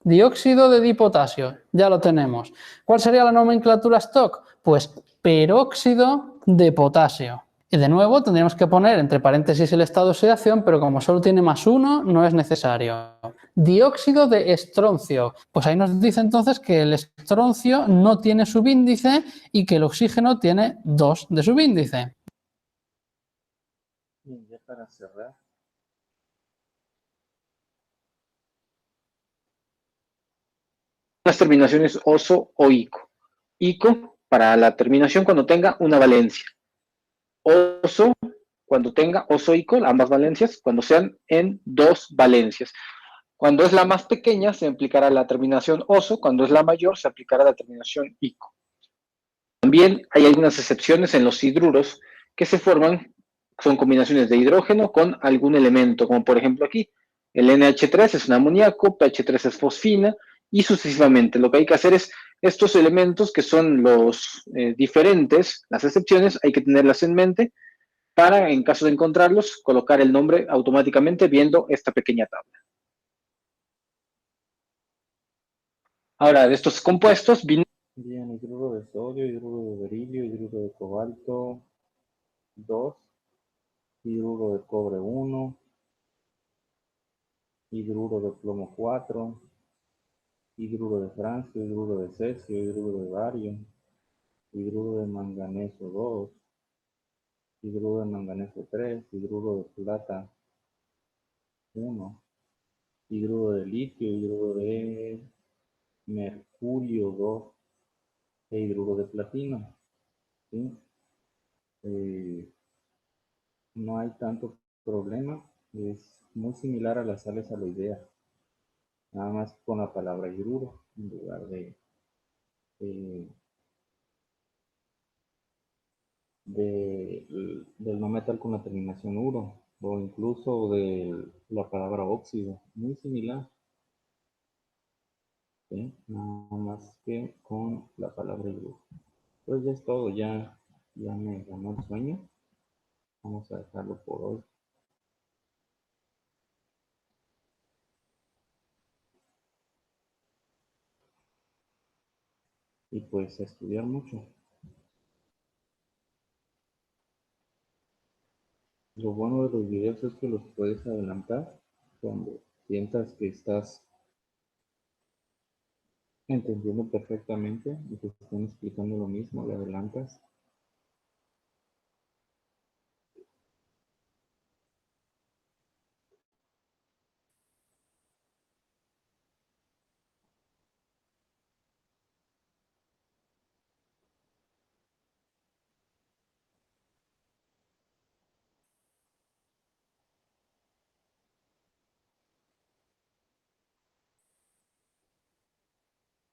Dióxido de dipotasio, ya lo tenemos. ¿Cuál sería la nomenclatura stock? Pues peróxido de potasio. Y de nuevo tendríamos que poner entre paréntesis el estado de oxidación, pero como solo tiene +1, no es necesario. Dióxido de estroncio. Pues ahí nos dice entonces que el estroncio no tiene subíndice y que el oxígeno tiene 2 de subíndice. Bien, ya para cerrar. Las terminaciones oso o ico. Ico para la terminación cuando tenga una valencia. Oso cuando tenga oso-ico, ambas valencias, cuando sean en 2 valencias. Cuando es la más pequeña, se aplicará la terminación oso. Cuando es la mayor, se aplicará la terminación ico. También hay algunas excepciones en los hidruros que se forman, son combinaciones de hidrógeno con algún elemento, como por ejemplo aquí. El NH3 es un amoníaco, PH3 es fosfina y sucesivamente. Lo que hay que hacer es estos elementos que son los diferentes, las excepciones, hay que tenerlas en mente para, en caso de encontrarlos, colocar el nombre automáticamente viendo esta pequeña tabla. Ahora, de estos compuestos, bien, hidruro de sodio, hidruro de berilio, hidruro de cobalto 2, hidruro de cobre 1, hidruro de plomo 4, hidruro de francio, hidruro de cesio, hidruro de bario, hidruro de manganeso 2, hidruro de manganeso 3, hidruro de plata 1, hidruro de litio, hidruro de mercurio 2 e hidruro de platino. ¿Sí? No hay tanto problema, es muy similar a las sales aloideas, nada más con la palabra hidruro en lugar del no metal con la terminación uro, o incluso de la palabra óxido, muy similar, ¿sí? Nada más que con la palabra hidruro. Pues ya es todo, ya me ganó el sueño, vamos a dejarlo por hoy. Y pues a estudiar mucho. Lo bueno de los videos es que los puedes adelantar cuando sientas que estás entendiendo perfectamente y te están explicando lo mismo, lo adelantas.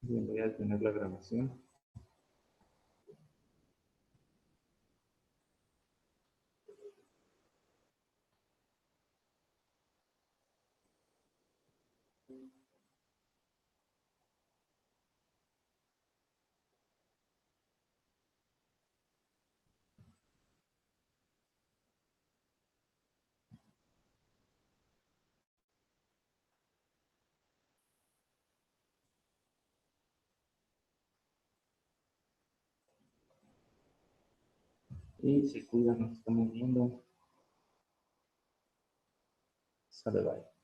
Bien, voy a detener la grabación. Y se cuidan, nos estamos viendo. Sale, bye.